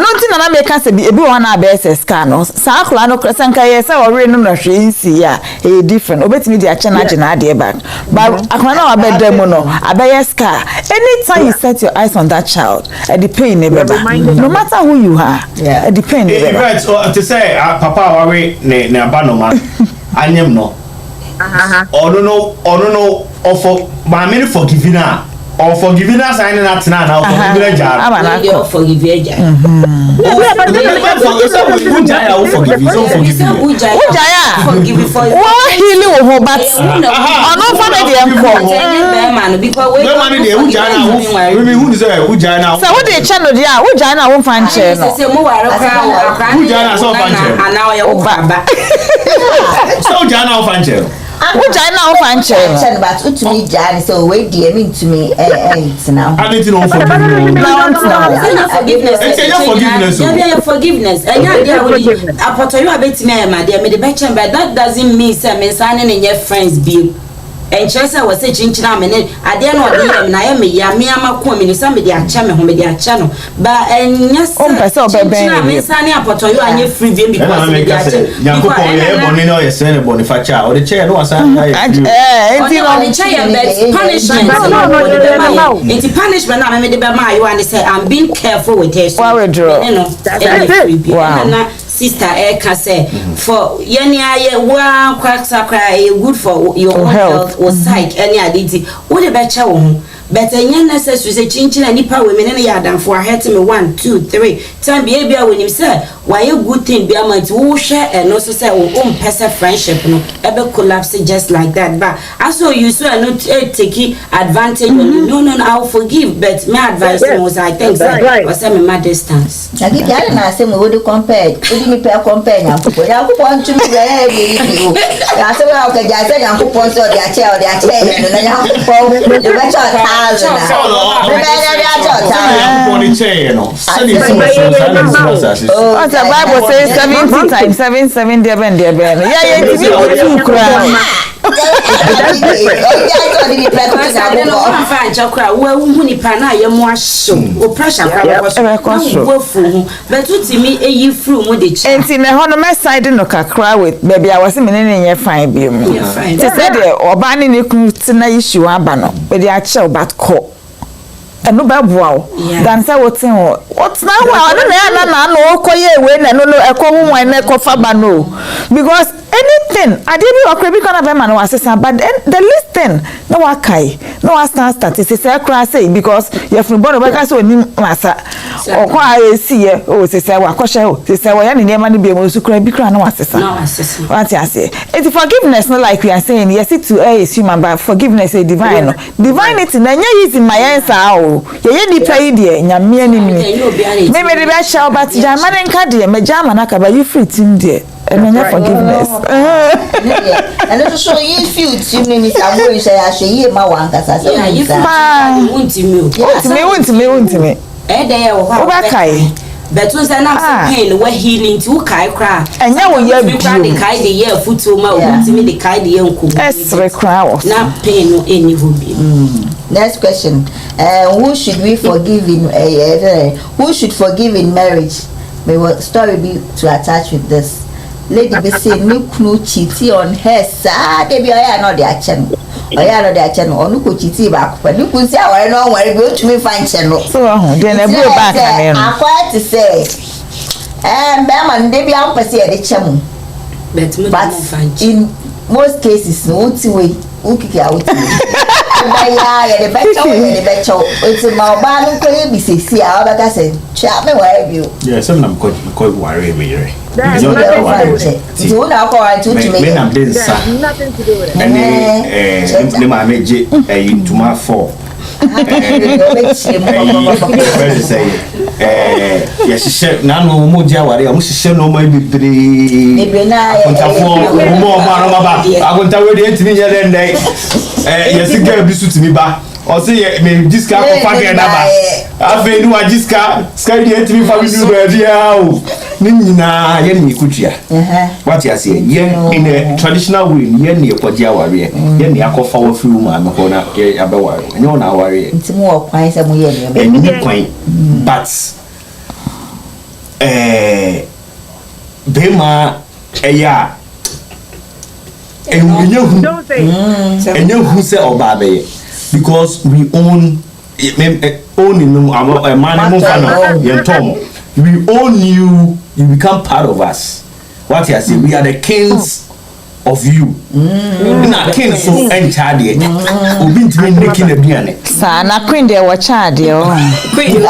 nothing na make us be ebi one na be scan no. Sa akula no kresanka ye say ore no na hwe nsi ya e different. Obetimi dia cha na je na ade back. But akula na obedem no abeya scar. Anytime you set your eyes on that child, the pain never. No matter who you are, the pain never. Right, so to say, Papa, worry, ne abanoma, anyem no. Or no, or for my many forgiving her, or forgiving us, I not now. Forgive but to me, Jan, so wait, dear, mean to me, now. I need to know forgiveness. But that doesn't mean I'm signing in your friends' bill. And Chelsea was a chinchina minute. I didn't know the I am a coming, somebody a channel, channel. But and yes, I'm signing up to you and your free bill because Bonifacia or the chair was punishment. It's punishment. I made the Bama, you and say, I'm being careful with this. Wow. Sister Eka say for any one quacks are good for your own health or psych any identity. What a better one. But any necessary say chinching and nipa women in the yard for her to me 1, 2, 3 time behavior when you say why a good thing be a month who share and also say own person friendship no ever collapse just like that. But I saw you so I not taking advantage on you. No, I'll forgive, but my advice was I think was my distance. I think I say we would compare. We didn't compare. I want to be very. I said, well, okay, I said, I'm going to their chair, and then I have to phone the better thousand. Oh, the Bible says 70 times 7, 7, dear Ben, dear Ben. Yeah, it's you cry. And in a honor side no cry with baby I was in your fine beam. They said or banning you to issue abano, but they are chill but call. And no bad wow. Dan say what's now? I don't know. Koye when I no a common one fabano because anything I didn't okay because of man was but then the least thing no wakai no stand statistics say because you have no born because so ni masa or kwa see oh say wa kwhye say wa ya ne ma ne be mo su kra bi kra no asesa what you say it's forgiveness not like we are saying yes it to is human but forgiveness is divine no divinity na nya is in my answer ye ni pay de nyame ani me de be sha but jama ne nka de me jama na ka ba you free team de and forgiveness and also so you feel to me I'm going to say I should hear my one cuz I say you want me there okay but was an pain where healing to kai cry and now we have the kai the year foot to my to me the kai the young crowd not pain no any hobby. Next question. Who should we forgive in who should forgive in marriage? May what story be to attach with this? Lady be say no knu cheating on her side. They be not their channel. Not their channel. Or no could cheat back. But you could say I know where go to me find channel. So then I go back again. I'm quite to say. Beman they be out per se the channel. But in most cases, no way. Okay, out. The better. It's a mobile could be see how but I said, chat me where you. Yes, I'm quite worried me. That's nothing to do with it. And I made it to my fall. Yes, she said, Nano Moja, I must say no more be I won't tell you to me yet. Yes, the girl be to me back. Or say, maybe this car for I've been no this car, sky the entry for you. Nina, Yenny Kutia. What you say, in a traditional way, Yenny Podia warrior, Yenny Ako for few man, Mahona, Abawa, and you're now warrior. It's more quite some way, but Bema, ya. And we know who say Obabe because we own Tom. We own you, you become part of us. What you say? We are the kings of you. Na king so enchade. Obi ntimi making a biane. Sa na queen dey wa child yo. Queen dey wa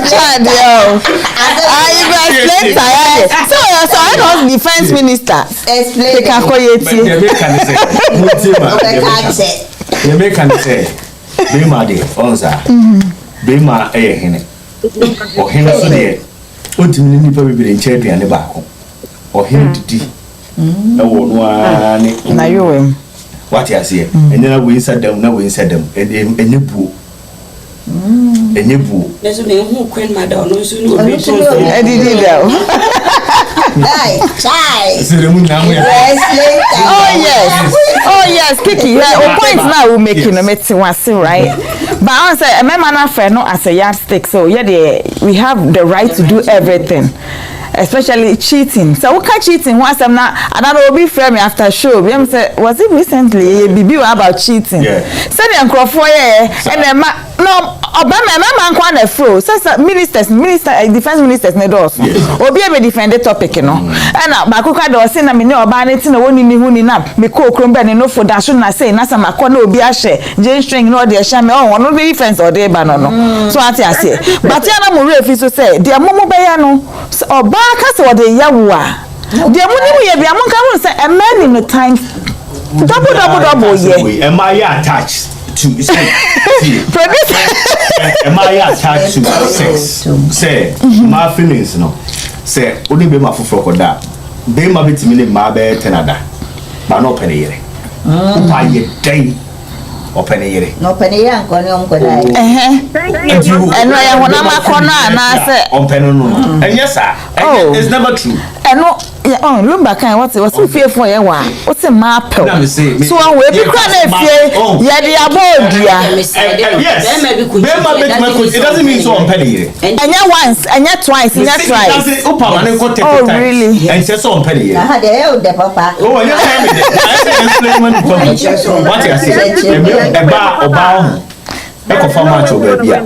child yo. You guys explain tired. So I was defense minister. Explain. They can call you. You make can say. Bema dey onza. Bema hene. O hene so dey. Ontimi nipa bibire nche aduane baako. O hene didi. Na wo no ani. Na yo what you say? And then we inside them, now we inside them. And you boo. And you boo. There's me who queen madam, no soon. I didn't know. Oh yes, Kiki. Point now we making a meeting was right. But I say a man friend no as a yardstick. So yeah, we have the right to do everything. Especially cheating. So what kind cheating? Once I'm not, and I will be frame after show. We say, was it recently? Bibi about cheating. Yeah. Send them crop for and then no Obama nkwa na fro sasa minister defense ministers ne dos obi e be defend the topic no na ba kokwa do say na me ne oba ne ti na woni ni hu ni na me ko okrom be ne no fo da so na say na sama ko na obi a she je string no de sha me oh no be defense or dey ba no so ati ase but ya na mo refi so say de momo be ya no oba ka se o de yawo a de mo ni mu ye bia mo ka mo say a man in the time double ye am I attached to am I attached to sex? Say my feelings no. Say only be my fufu koda. Be my bit me ma be tenada. But no penny yere. Upa ye day. Open yere. No penny yan ko ni omkoda. Eno ya hona makona na say open no. And yes sir. It's never true. Eno lumba kan what fearful ye wa what ma pel so we be kra na fie ye de abodia yes it doesn't mean so on penny anya once anya twice anya thrice oh really and say so on penny aha de e de papa oh you tell me that what you say oba e ko farmer to baby a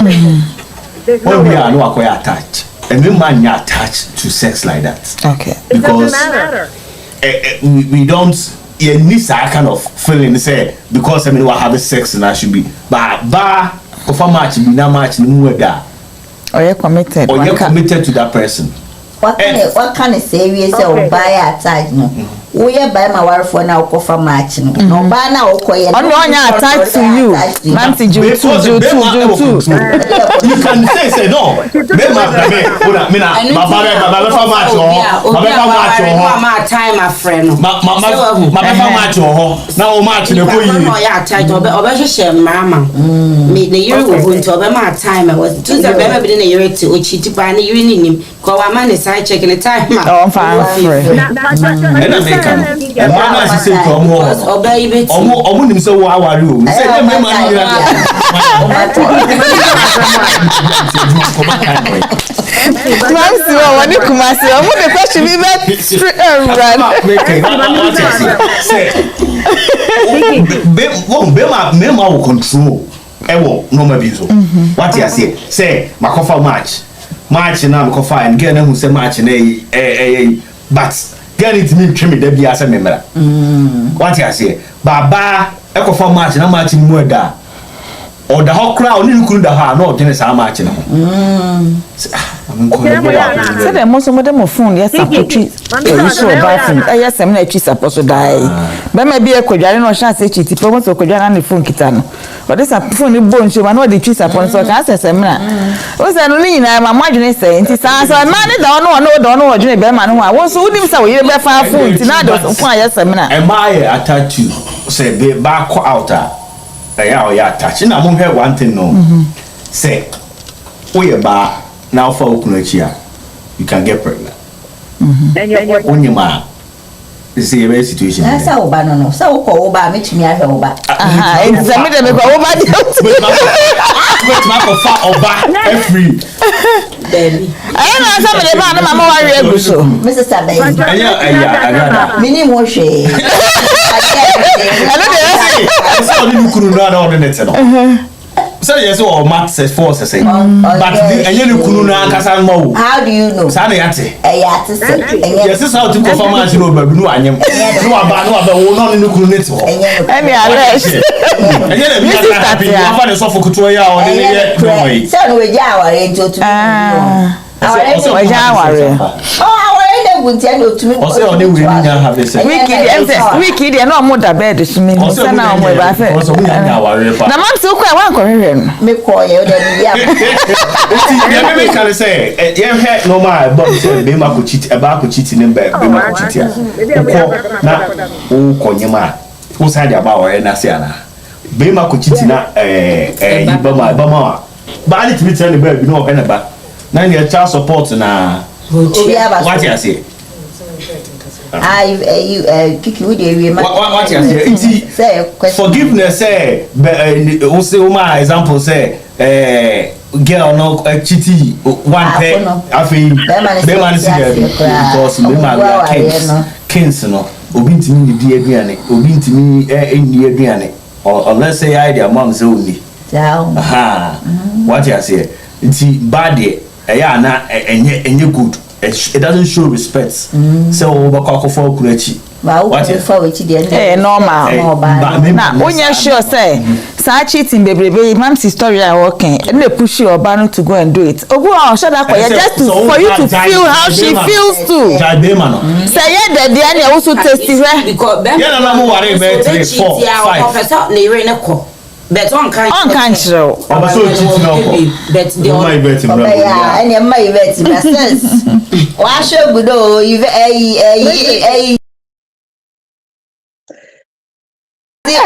when we are no akoya attached. And we man not attached to sex like that. Okay. Because we don't need that kind of feeling. Say because I mean we having sex and I should be but if a match be na match no more da. Or you committed. Or you committed to that person. What can I say we say o buy attached no. We buy my wife for now go for match no. No buy na o koye. Onya attached to you. Nancy you too. You can say no. Me my father for match oh. My time a friend. My match oh. Now match no go yi. No ya attached obe share mama. Me the year we go into obe my time I was to the baby be na year to o chiti pa na year ni nim. Ko wa man side check the time. Oh fine. And mama she say to omo nim say wo awari o say dem me man ni Mamsi wa wani kumasi omo the question be that straight run me ma wo control e wo no ma bi so what you say makofa match na makofa and get na who say match na but get it me twemi da bia say memra what you say baba e ko for match na match ni mu da o da hokra oni nkuru da ha na o dene sa match na say dem mo so mo dem phone yes apotri you so bad phone yes em na twi support so dai be ma bi e kodware no chance e chiti po mo so kodware na phone kita no o de sa phone ni bon so ma no de twi support so ka asese mra o se no ni na ma madwene se nti sa so ma ni da no odwene be ma no a wo so udim sa wo ye be fa phone nti na do phone yes em na am I attached to say be back out ya o ya attach na mo hwe one thing no say o ye ba now for okunachi you can get pregnant And you're onyima this is a very situation that's how ba no so ko ba metumi ahwe oba aha examine dem ko oba di but ma ko fa oba free baby I na say me ba na mama wari eguso Mrs. Abey agada mini mo hwe so ni kunu na ordinate no so yes o mat set force say but enye ni kunu na kasa nma wo how do you know sa na yate yate say yes how to perform match no baby no anyem no aba wo no ni kunu net ho any arrest enye na bi na happy you have the suffer kuto ya o ni ye no yi say no we ja aware nti otumi we ja aware aware na gunti na otumi o say o dey we ni have this wiki dey no mo da bed so me say na mo ba fe na man so kwa wan ko hwehwe no me ko ye o da ni ya ti me can say ye he no ma but say be ma ko cheat e ba ko cheat ni be ma ko cheat ya ko na o ko nyima o sa dia ba o na se ana be ma ko cheat na ba ma ba ni ti tell ni ba bi no o na ba na ni child support na what you say Kiki we dey we what you say forgiveness say o say o ma example say girl no chiti one pay afi be man see because me ma kings no obi ntimi ni di aduane obi ntimi enni aduane or let's say I their mom say oni down. What you say? It's bad. Na enye good. It doesn't show respect. So over for kulechi. What you for which the normal. Now when you sure say such cheating baby mom's story are working and they push your banner to go and do it. Oh go shut up just for you to feel how she feels too. Say yeah that they also testify because yeah no more worry about 3 4 5 but on can't show. I'm so cheating now. But the my betting brother. Yeah, and my betting sense. Why should we do you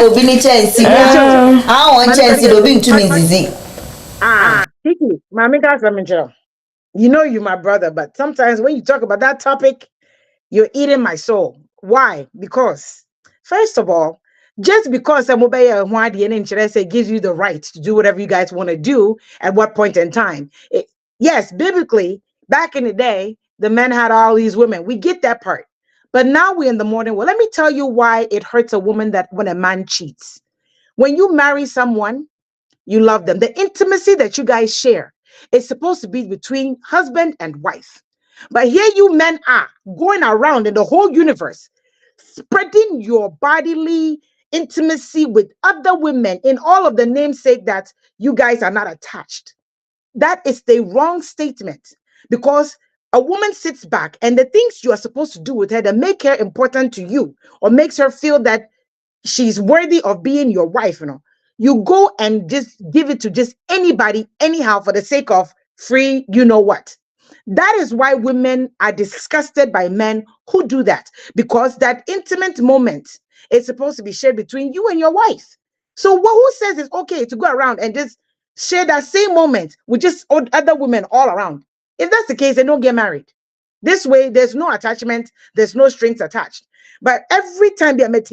obi ni chance I want chance obi to me Kiki, mami got some job. You know you my brother, but sometimes when you talk about that topic, you're eating my soul. Why? Because first of all, just because it gives you the right to do whatever you guys want to do at what point in time. Yes, biblically, back in the day, the men had all these women. We get that part. But now we're in the morning. Well, let me tell you why it hurts a woman that when a man cheats. When you marry someone, you love them. The intimacy that you guys share is supposed to be between husband and wife. But here you men are going around in the whole universe, spreading your bodily intimacy with other women in all of the namesake that you guys are not attached. That is the wrong statement, because a woman sits back and the things you are supposed to do with her that make her important to you or makes her feel that she's worthy of being your wife, you go and just give it to just anybody, anyhow, for the sake of free, you know what. That is why women are disgusted by men who do that, because that intimate moment is supposed to be shared between you and your wife. So who says it's okay to go around and just share that same moment with just other women all around? If that's the case, then don't get married. This way, there's no attachment, there's no strings attached. But every time they met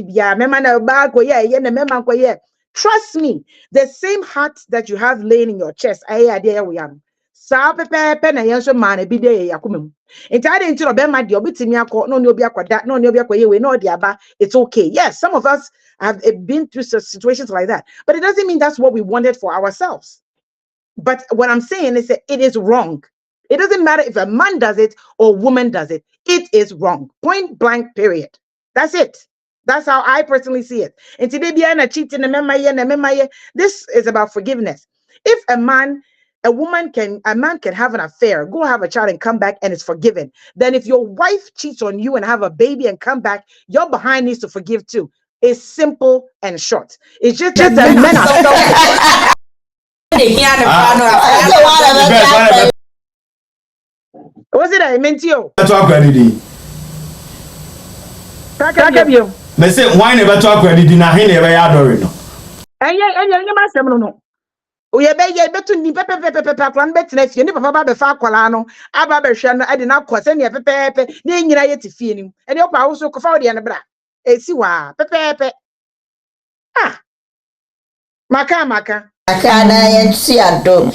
trust me, the same heart that you have laying in your chest, it's okay. Yes, some of us have been through situations like that, but it doesn't mean that's what we wanted for ourselves. But what I'm saying is that it is wrong. It doesn't matter if a man does it or a woman does it. It is wrong. Point blank, period. That's it. That's how I personally see it. And today, this is about forgiveness. If a man can have an affair, go have a child and come back and it's forgiven. Then if your wife cheats on you and have a baby and come back, your behind needs to forgive too. It's simple and short. It's just that men are was it I meant you? That's what I did. Me say why never talk credit na he never adore no. Enya masem no. O ye beto ni pepe kwan betina fie ni papa ba fa akwala no aba be hwe no ade na kwose ne pepe ne nyina ye ti fie nim. Ene opa wo so kofa wo de ne bra. Esi wa pepe. Ah. Maka. Akana yensiado.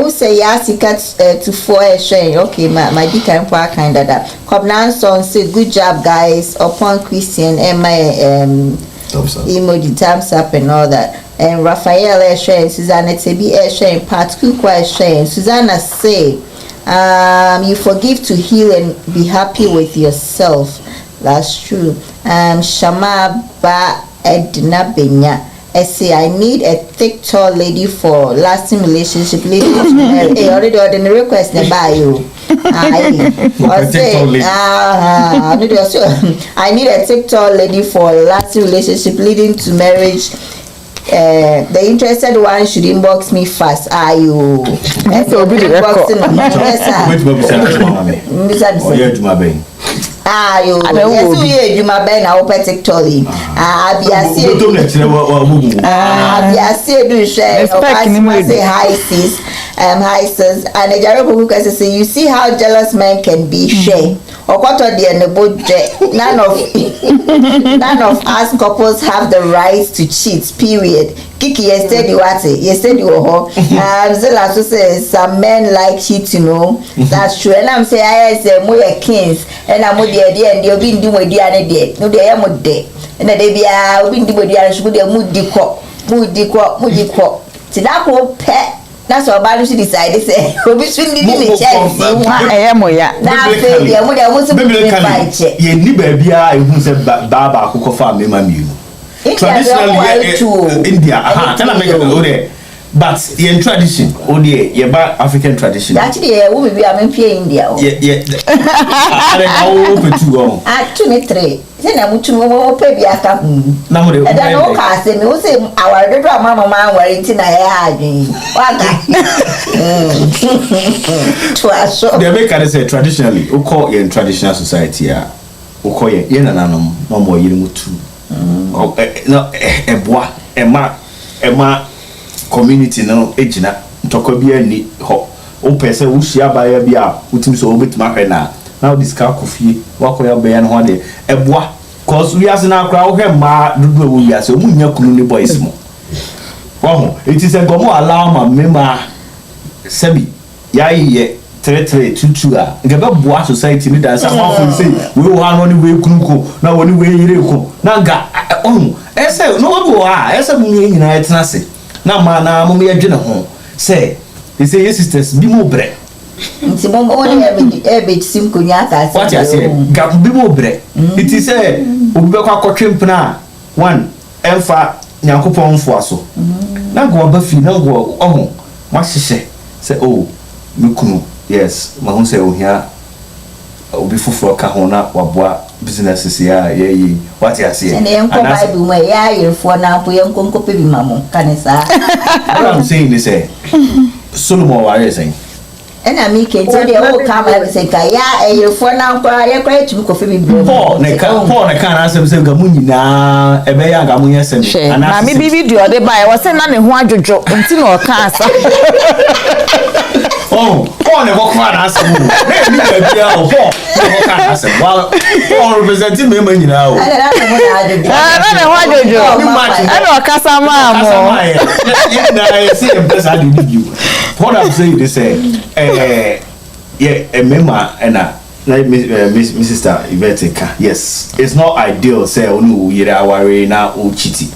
Who say yasika to 4 share. Okay, my dick and for kind of that. Cobnan son say good job guys upon Christian and my emoji thumbs up and all that. And Raphael sharing, Susanna Tebi sharing, Pat Kukwa sharing. Susanna say, you forgive to heal and be happy with yourself. That's true. Shama Ba Edna Benya. I say I need a thick tall lady for lasting relationship. Hey, already the request by you. I need a thick tall lady for lasting relationship leading to marriage. The interested one should inbox me fast. Are you? You yes, you my ben I open TikTok. Do share say hi sis. Hi sis. And the Jarabu who can say you see how jealous men can be share. Or what are the none of us couples have the right to cheat, period. Kiki yesterday Zilla say some men like cheating, that's true. And I'm saying I say more kings and I'm with the idea and you'll be doing with the other day. No, they are more day. And the day be been doing the other should be a mood decor. mudiko ti da ko pe na so ba do decide say obi so ndi ni chance wa moya na fe dia mo dia mo so fight ye ni ba bia ehun se ba akoko fa me ma mienu traditionally India tell me o de but in tradition o de ye ba African tradition actually wo be bia me pie India o ye are how petu o to me 3 se na mutu mo pe bia ka na mo de e da no ka se me o se aware do mama aware nti na ye adwen waga to aso they make it say traditionally o call in traditional society a o call ye nananom no mo yiri mutu no eboa ema community no ejina ntoko bia ni ho o pese wo hia ba ya bia utimi so obetima hwe na now this car coffee wakoya be ya no ho de eboa cause we as na akra wo hwe ma dudu wo wi ase o munya kunu ni boys mo wo it is a gomo allow ma mema sebi ya ye 3322 a ngebe boa society ni dance am for say we wo ha no ni we kunuko na wo ni we yire ko na nga ese no wo ha ese mu nyina etena se na ma na mo ye dwene ho say they say your sisters bi mo bre nti mo woni ebe simko nya ka se what you say ga bi mo bre it is say obi be kwa kotwempna one emfa nyankopon fo aso na go ba fi na go ohun ma hyehyɛ say oh me kunu yes ma hu say ohia obi foforo ka ho na waboa businesses ya ye what you say and enko bible ma ya yefo na po enko pe bi mamo kanisa what I'm saying is say Solomon ware saying ena mi ke ti de o ka ma say ka ya yefo na nko ya kwa etumi ko fe bi bro Paul ne ka na asem say ga mu nyina ebe ya ga mu yesem na mi bi video de ba e wo say na ne ho adwojo nti na o ka asa Paul ne go kwa na asem o na mi ga bia o Paul ne go ka na asem Paul representing me nyina o na ne ho adwojo ana o kasa ma mo na I see em pesa de video what I'm saying they say mema Miss Sister Yvette ka yes it's not ideal say onu yire aware na o chiti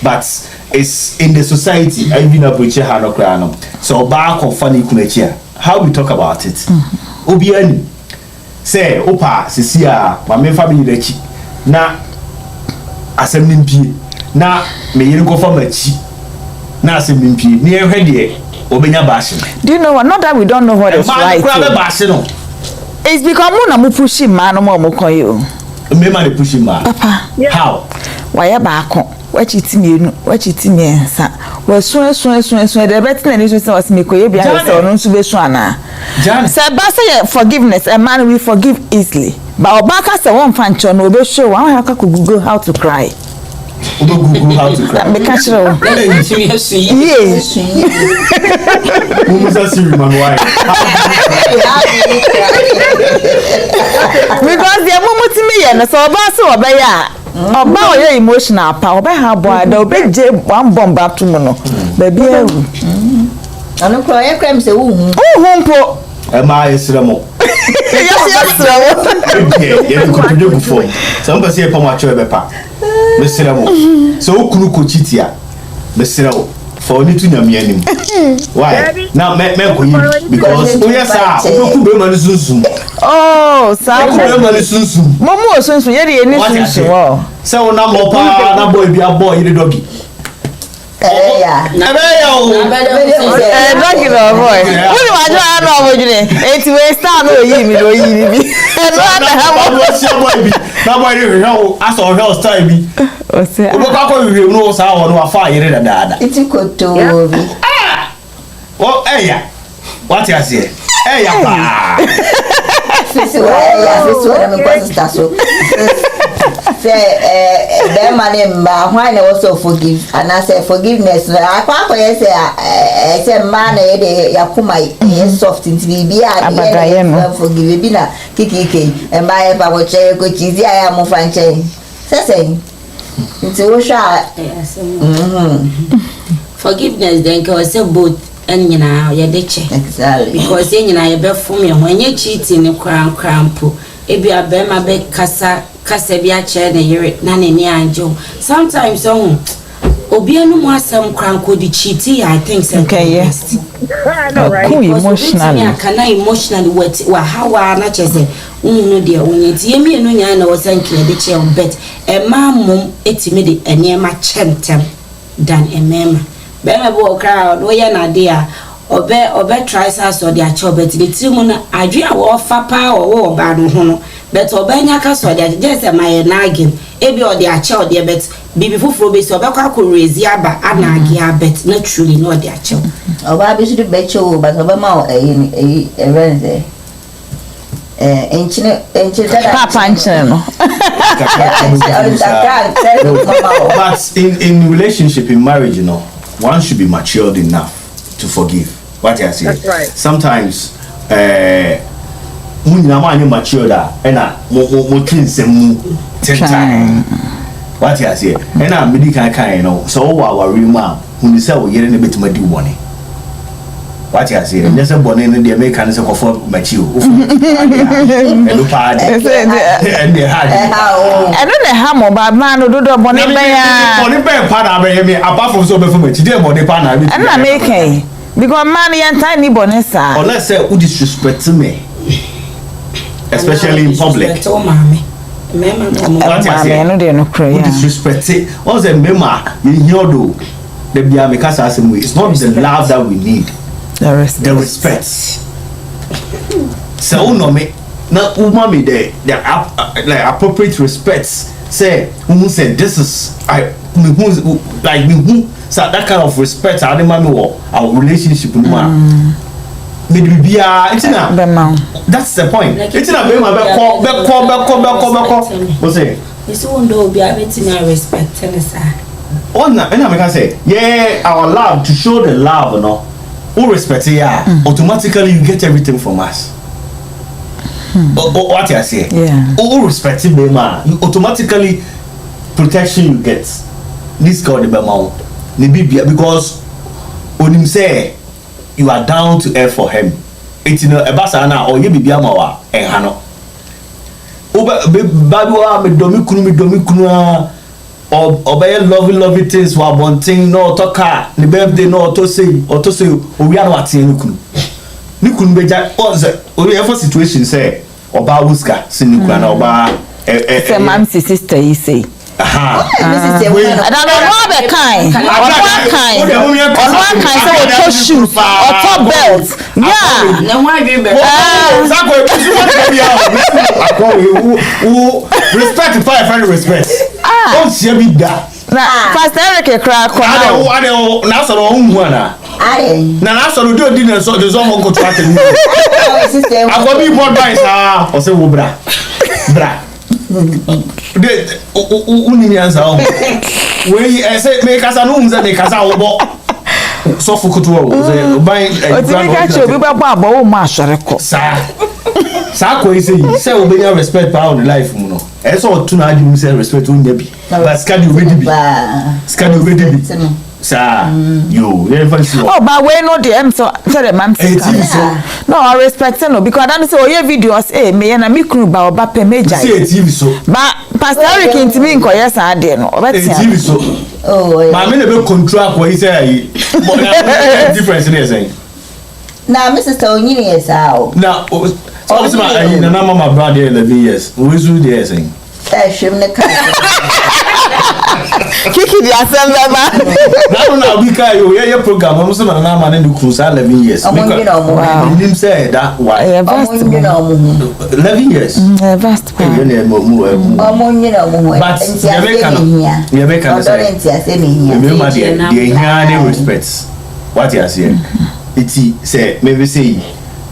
but it's in the society even up with ha no kra no so ba ko fani kunachi how we talk about it obi ani say opa sisia ma me family dachi na asem nimpie na me yire ko famachi na asem nimpie ne ehwe de obenya bashi do you know what not that we don't know what is right it's because mo na mo push man no mo kon you me man dey push man papa how why ba kon wachiti miensa wesun de bet na ni so say me ko ye bia so no nso be so ana say ba say forgiveness a man we forgive easily but obaka say won fa ncho no be show wan ha ka google how to cry Google how to cry me catch you yes Musa siri man why because the moment me ye no so oba say obeya oba oye emotional pa oba ha boy da obe je one bomb back to no baby ewu anu ko ye krem se wu mpo e ma esremo ye ko pedo ku fo so mba se e pa mo acho e be pa mesremo so okunu ko chitia mesremo for ni tu nyame anim why now me ko yi because o yes o ku be man sunsun oh sa ku be man sunsun momu sunsun ye de ni sunsun wo se o na mo pa na boy bi abo yi dogi ya o dogi no boy woni wa jo na no jure eti we star no yi mi do yi ni bi no na ha mo si boy bi na boy ni ho aso ho style bi o se o ba ko wi no sa ho no afa yire da iti ko tori o eya what you say eya pa fisi wa me kwa sister so say be man mba why na also forgive and I say forgiveness akwa say man na de yakuma ye soft nti bibia de forgive bi na kikike mba e ba wo che ko chizi aya mo fanche say nti wo sha forgiveness then ko say both enyina ye de che exactly because enyina ye be fom ye ho enye cheating krampo ebi abema be kasa bi a che na yere na ne ni anjo sometimes obi anu mu asem kranko di cheating I think say okay yes I know, right? Emotionally kana emotionally wa hawa na chese no de onye ti emi enu nya na wosanki de che on bet e ma mom etime de enema chentem dan emema be me bo kra no ye na de a obe try so de a che bet de ti mu na adwe a wo fa pa wo ba no ho no bet obanya ka so de just am I na again ebi o de a che o de bet bibi fufuro be so obekwa ko rezi aba anagi abet naturally no de a che oba bi su be che o but oba ma renze enchine papa enchine no but in relationship, in marriage, you know, one should be matured enough to forgive. What I say. That's right. Sometimes when you mature that and mo clean some 10 times. What I say. And I'm medical kind, you know. So our real mom when you say we get a bit more do money. What I say, there's a bonnet in the American is a for mature. And the party. And the hard. I don't know how mobile man do the bonnet part of me apart from so before me. Today, bonnet partner. I'm not making because money and tiny bonnet. Unless say who disrespect me, especially in public. What I say, who disrespect it. What's the mema? You know, the Biamika says it's not the love that we need. The respect. So no me na umami the appropriate respect. Say who said this is like me so that kind of respect I demand our relationship no man. That's the point. It's not be my back. What's it? This one do be a bit me respect sir. Oh na me can say yeah our love to show the love no. Who respect ya automatically you get everything from us. What I say? Yeah. Who respect me man, you automatically protection you get. This called the Bema. Because when him say you are down to earth for him. It's no a basana or you be biamawa and hano. Babu me domi kunu obey lovely things wa bonting no toka the birthday no to say we are not in nikunu beja only every situation say oba wuska sinikuna na oba say mam sister you say aha one kind say we to shoes or top belt yeah na one dream who respect the friend respect don't see me that na Pastor Eric crack na so no hu na na so no do dinner so the so mo go to attend I go be board by sa o say wo bra de unini answer o we say me kasa no unza me kasa wo bo so fukutu o say buy o ti ka che obi ba bo abo ma asore ko sa ko say obenya respect pa on life mu no e so to na adi say respect on nya bi but skadi obedi bi sa yo never see oh but we no the so say the man no I respect no because I don't say oh yeah videos me na me kunu ba oba pe meja see TV so but Pastor Eric intimi nko yes ade no obetia TV so oh ma me na be control ko say difference there saying na my sister onyini yes how na so my na mama brother 11 years we do there saying shim ne ka Kiki di assembly ba na we kai yo yeah program mo so na ma na cruise 11 years because him say that why 11 years vast pa but you make the respect what you say it say maybe say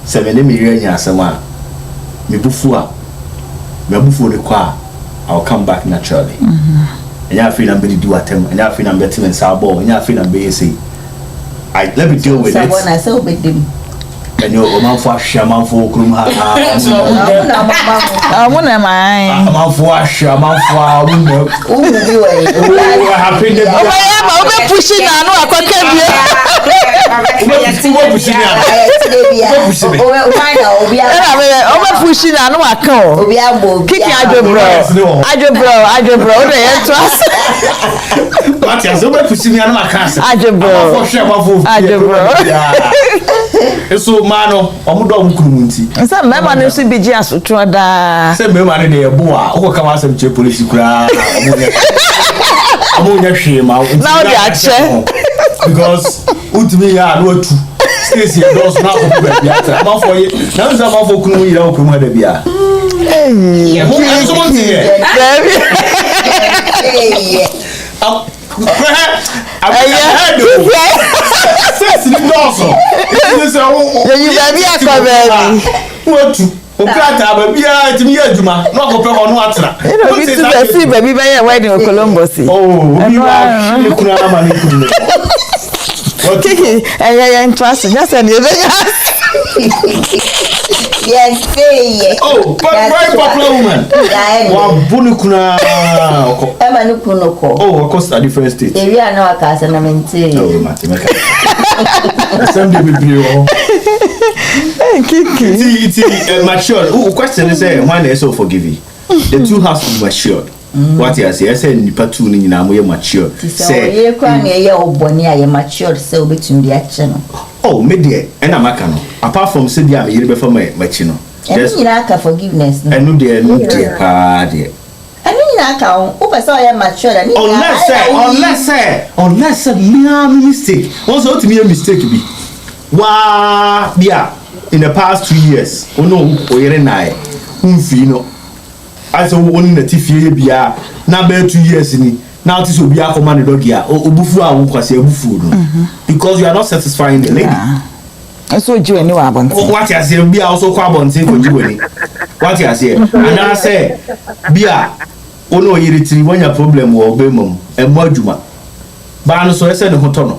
7 million yasama me bufu de kwa I'll come back naturally. And you feel I'm do attempt, and you feel I'm betting in Sabo, and you feel I'm busy. Let me deal with it. I saw with them. And you're man for shaman for Krumha. I'm one of mine. I'm for shaman for window. Oh, happy to pushing. I know I can't pushing and no account. Kicking Adjo bro. What is over pushing me on my castle? Adjo bro. So mano, omudom kumunti. Nsa mema no so bigi asotro da. Se mema ne de ebo a, wo ka wasem che police kura. Amunya hwe ma. Now they are che. Because utimi ya no atu. Stacy does not go back yet. I'm for you. Now is about for kunu ira okunu da bia. Eh. Mo an so monti here. Stacy does. This you baby akọbẹri. What? Okata baby a timi aduma. No go pe ho no atra. No be to see baby by your wedding in Columbus. Oh, we are kunu ama ni kunu. Okay, interesting. Just an Yes, say. Oh, but very popular woman. Wabuni kuna. Ema nukunoko. Oh, of course, a different state. Area no akasa na mente. Oh, mathematics. Some people do. Kiki. It's mature. Oh, question is when they so forgiving. The two has to be matured. What you say? I said nipa two ni na mo ye mature. Say ye kwa na ye oboni a ye mature say obetumi di ache no. Oh, me there and amaka no. Apart from say dia me yire be for my machi no. Enu nyina aka forgiveness no. Enu there no there pa there. Enu nyina aka o pese o ye mature da ni. Unless me mistake. Also to me a mistake be. Wa bia in the past 2 years. Oh no, o yere nai. Unfi no. As one na tifie bia na be 2 years ni now this will be a command dog here obufu a wo kwase abufu no because you are not satisfying the lady. So you any wa bonte what you say bia also kwa bonte ko jiwani what you say and I say bia ono yiritiri wanya problem wo be mum emo adwuma ba no so ese ne hoto no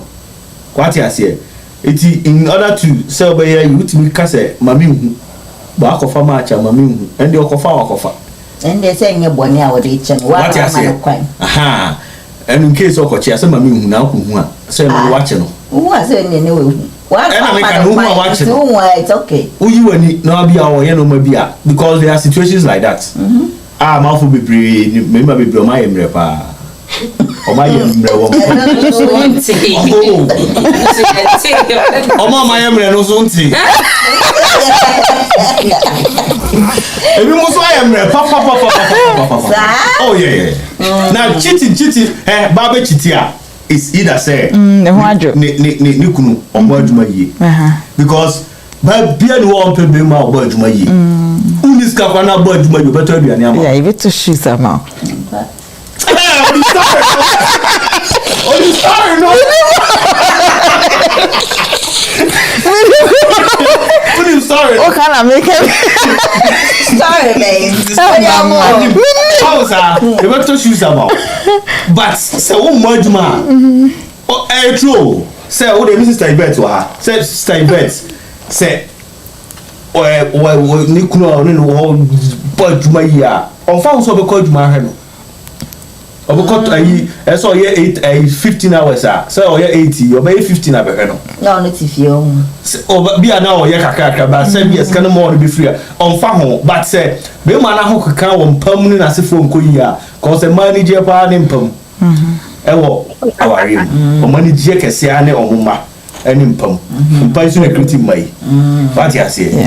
what you say it in order to sell by you ultimate kase mami hu ba akofa ma acha mami hu and you akofa and they say nye boni a wode che no wa ma kwan aha and in case okochi ase mami hu na ko hu a say no wa che no hu a say ne we hu wa ma che no it's okay uyi wani na bia o ye no ma bia because there are situations like that ma fo bebre me ma bebre o ma ye mre pa o ma ye mre wo o ma ye mre no so nti ebi mo so I am papa. Oh yeah. Now cheating ba be cheatia is either say ne ho adwo ne kunu obo adwuma yi because ba bia no on pe be ma obo adwuma yi unis ka kwa na obo adwuma yi beto aduane ama yeah you to shoes ama sorry no I'm sorry. What can I make him? Sorry, babe. You better to shoes about. But say what more oh, true. Say what the Mrs. Steinbert to her. Say Steinbert. Say Nicola no boy Juma ya. On found so be called Juma no. Because I saw here 15 hours so here 80 you be 15 abeg no no if you o bia na o ye kakaka ba say bia ska no more be free on fa ho but say be ma na ho kaka wo mpam ni na sefo nkoyi a cause manager pa ne mpam ewo awari o manager kese ane omuma ene mpam mpam so na creative mai what you say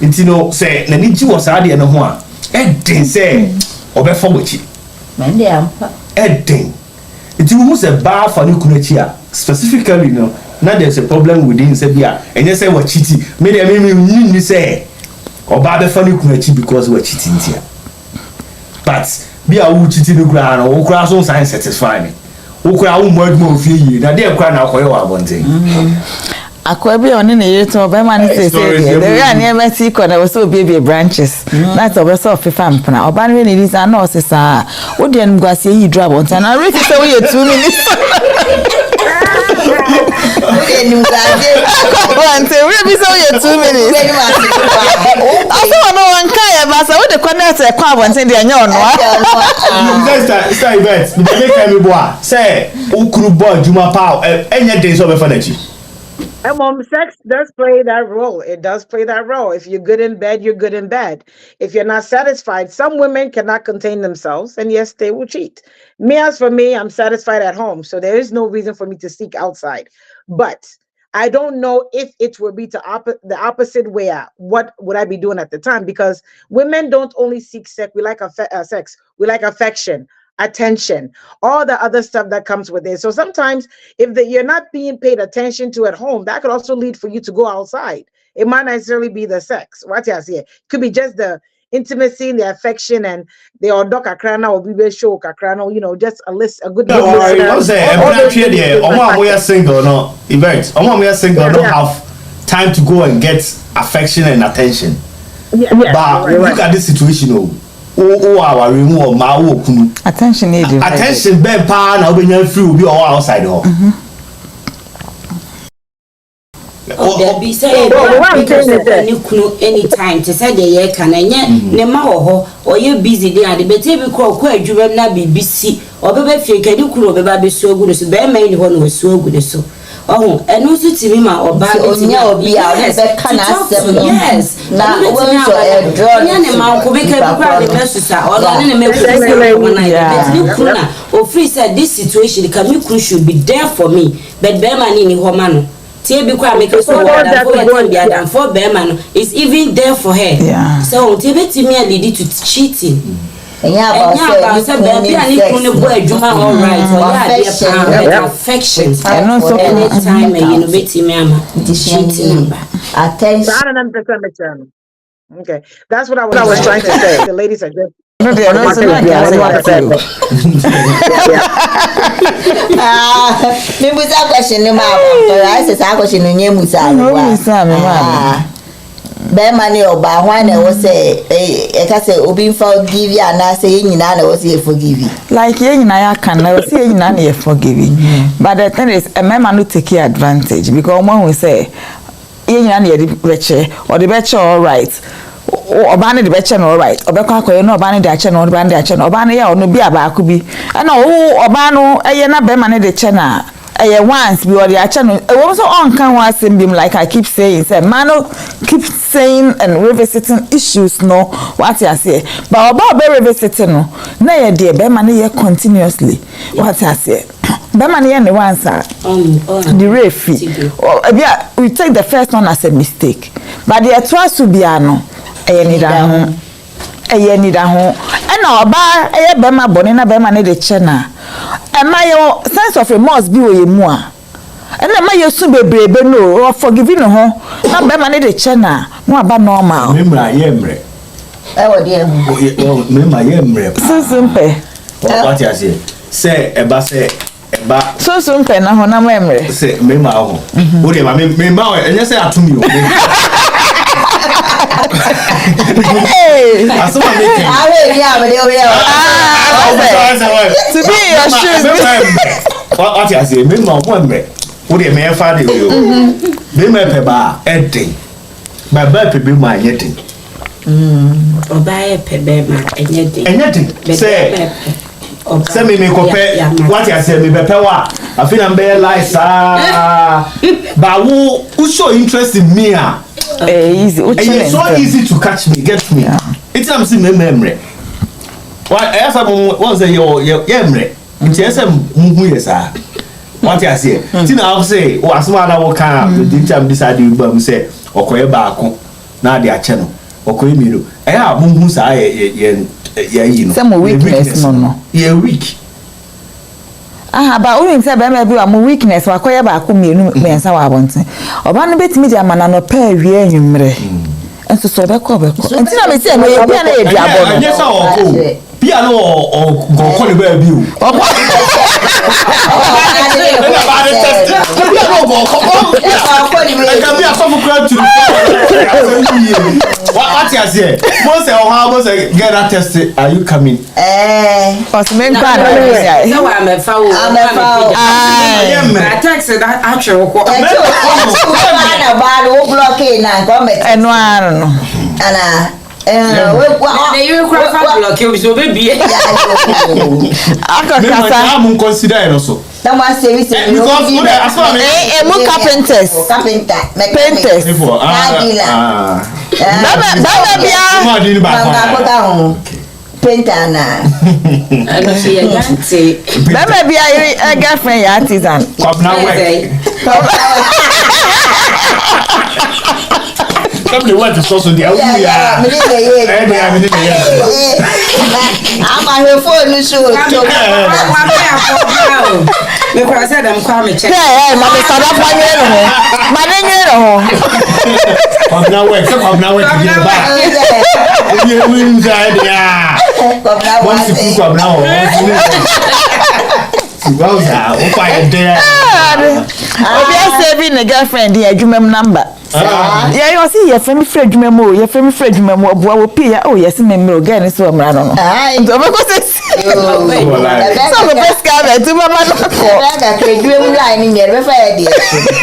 it no say na ni ji wo sa de no ho a edin say obefo bochi mende ampa Edding. It was a bar for Nukunachi. Specifically, no, now there's a problem within Sebia, and you say what cheating. Maybe I mean, you say, or Baba for Nukunachi because we're cheating here. But be a wood cheating the ground or cross on sign satisfy me. Who crowd word more for you. Now they're crying out for your one thing. Akwabi oni na yeto obema ni say the ya na emeti ko na so baby branches that's obeso of fifa mpna oba ni ni lisa na osisa wo de ngwase yi drab on na rate say we 2 minutes enu gade want we be say we 2 minutes aso no wan kai ba say we de connect e kwa abonten de anya ono a stay bet the make me boa say ukuru boy juma pa enya dey so be fa na chi Sex does play that role. It does play that role. If you're good in bed, you're good in bed. If you're not satisfied, some women cannot contain themselves, and yes, they will cheat. As for me, I'm satisfied at home, so there is no reason for me to seek outside. But I don't know if it will be the opposite way. What would I be doing at the time? Because women don't only seek sex. We like sex. We like affection, attention, all the other stuff that comes with it. So sometimes if you're not being paid attention to at home, that could also lead for you to go outside. It might not necessarily be the sex. What I say, it could be just the intimacy and the affection and the odoka krana or bibe show kakrana, just a good listener. We are single, no events. We are single, don't have time to go and get affection and attention. But look at this situation, our room ma kunu attention ben pa na obenya free obi or outside ho there be say anytime to say the year can enye ne ma wo ho or you busy dey and be te bi ko adwuma na BBC obebe fie kadi kunu obeba be so ogu so be man ni ho no so ogu so enu so timi ma oba onya obi a o be kana asem yes na won so draw nya ne ma ko be ka bi kwa de mesusa o no ne me ko na o free said this situation can me kru should be there for me but be man ni ho ma no tie bi kwa make so that for be man is even there for her so tie be timi a lead to cheating. About baby and if you go adwuma all right or yeah affection and also anytime you bet me ama cheating attention. Okay, that's what I was trying to say. The ladies are just maybe that question no I say that question no nyemusa be mani oba hwan na wo say e ka say obi forgive you and say nyina na wo say forgive you like nyina ya kan na wo say nyina na forgive you but the thing is a man no take advantage because one will say nyina na the beche or the beche all right oba na the beche no all right obekwa akoye no oba na the ache no oba na the ache no oba na ya ono bi abaaku bi na oba no eye na be mani the che na once we already channel also on can was him like I keep saying say man keep saying and revisiting issues no what I say but about be revisiting no na ye dey be man here continuously what I say be man here the once the refi we take the first one as a mistake but the trust to be ano need that and oba be ma boni na be man dey channel and my sense of remorse be we mu a and my yesu bebrebe no forgiving no ho na be ma ne de chena no aba normal memra yemre wo de memra yemre so simple what you say eba so simple na ho na memre say memra ho wo de ma memra enye say atumi o asoma make to be your shoes what you say me ma mo emre wo de me fa de yo me me pe ba edin ba pe be ma anyedin oba e pe be ma anyedin say me kope what you say me be pe wa afi na be like sa ba wo show interest in me easy it's so easy to catch me get me it's am see me memory what else what say your memory nti ese muhu yesa what you say ti na say o asoma na wo kan the teacher decide you ba say okoye baako na de ache no okoye miro muhu sa ye you know some weakness no ye weak ba o say be ma bi wa mo weakness wa koye ba ko mienu mensa wa bonten oba no betimi dia mana no pa awie anwumre enso so be ko enti na me say no ye bia na ye bia bo no yes o bia no o go ko le ba bi o what you say most how most get that test are you coming cause men pa no I'm a foul I text that actual ko na ba no block na comment eno ano ana you cry for block you so baby. I'm consider it also. Someone say we say because carpenters. Painters. Painter na. Baba be a girlfriend artisan. Come the word is also there. I'm on her phone show. Because I said I'm coming check. Yeah, my father my come now work to get back. You win that yeah. Once you come now. Well, there. Obi saving a girlfriend the adwumam number. Yeah, you see your family friend memo, your family friend memo, will pay. Oh, yes, member again, so I'm not. I don't know. So the best guy to Mama.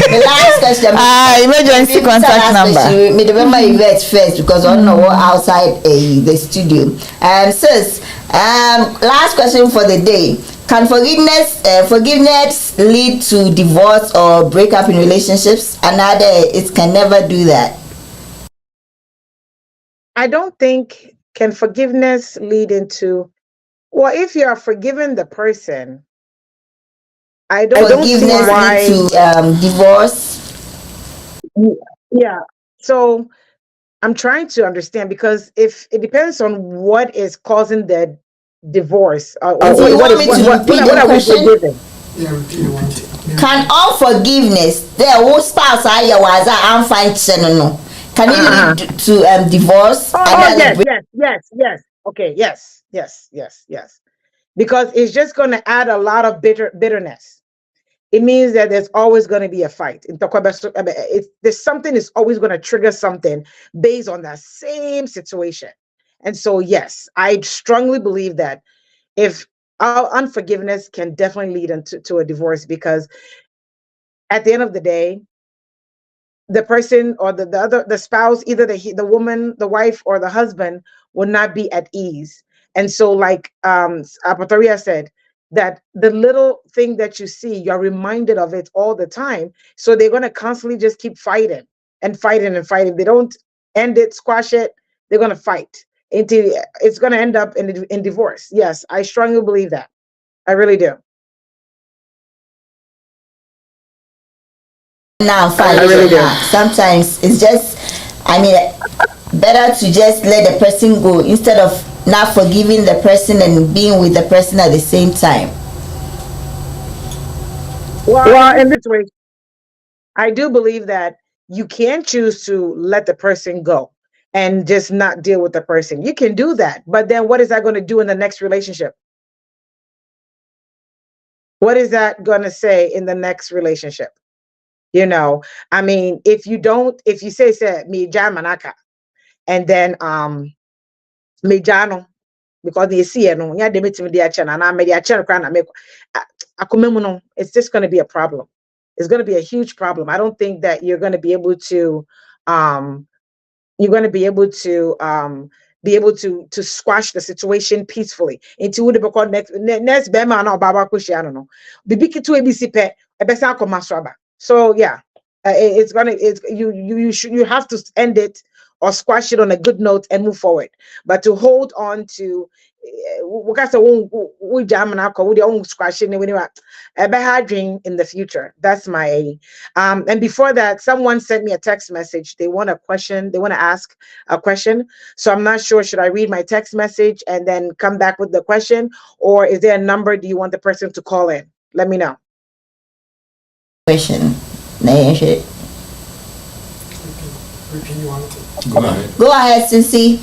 The last question. Emergency contact number. Me remember Yvette first because I don't know what outside the studio. Sis, last question for the day. Can forgiveness lead to divorce or breakup in relationships? Another, it can never do that. I don't think can forgiveness lead into. Well, if you are forgiving the person, I don't see why to divorce. Yeah. So I'm trying to understand because if it depends on what is causing the divorce. What are we forgiving? Can unforgiveness there who spouse I was unfunctional no? Can it lead to divorce? Yes. Okay, yes. Because it's just going to add a lot of bitterness. It means that there's always going to be a fight. There's something is always going to trigger something based on that same situation. And so, yes, I strongly believe that if our unforgiveness can definitely lead into a divorce, because at the end of the day, the person or the spouse, either the woman, the wife, or the husband will not be at ease. And so, like Apatoria said, that the little thing that you see, you're reminded of it all the time. So they're going to constantly just keep fighting. If they don't end it, squash it, they're going to fight until it's going to end up in divorce. Yes, I strongly believe that. I really do. Now, fine. I really do. Sometimes it's just, better to just let the person go instead of not forgiving the person and being with the person at the same time. Well, in this way, I do believe that you can choose to let the person go and just not deal with the person. You can do that, but then what is that going to do in the next relationship? What is that going to say in the next relationship? If you say me jamanaka, and then me jano, because they see no, yeah, they meet me the action and I made the action crown and make it's just going to be a problem. It's going to be a huge problem. I don't think that you're going to be able to squash the situation peacefully into what they call next bema no baba kushi I don't know bibi kitu abc pe ebesa komaswaba. So yeah, you have to end it or squash it on a good note and move forward. But to hold on to we jam and alcohol, we own squashing in the future. That's my and before that, someone sent me a text message. They want to ask a question. So I'm not sure, should I read my text message and then come back with the question, or is there a number do you want the person to call in? Let me know. Question. Go ahead, Sissy.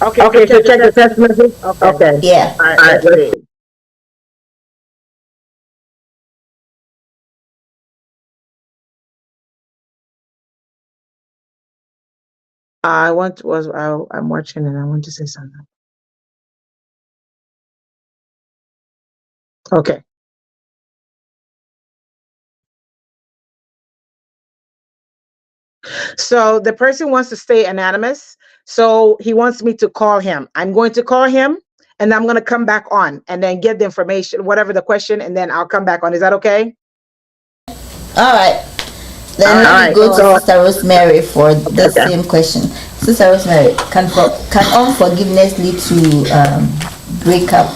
Okay, so check the text message. Okay. Yeah. All right, let's see. I'm watching and I want to say something. Okay. So the person wants to stay anonymous. So he wants me to call him. I'm going to call him and I'm going to come back on and then get the information, whatever the question, and then I'll come back on. Is that okay? All right. Then let me go to Sister Rosemary for the same question. Sister Rosemary, can unforgiveness lead to breakup?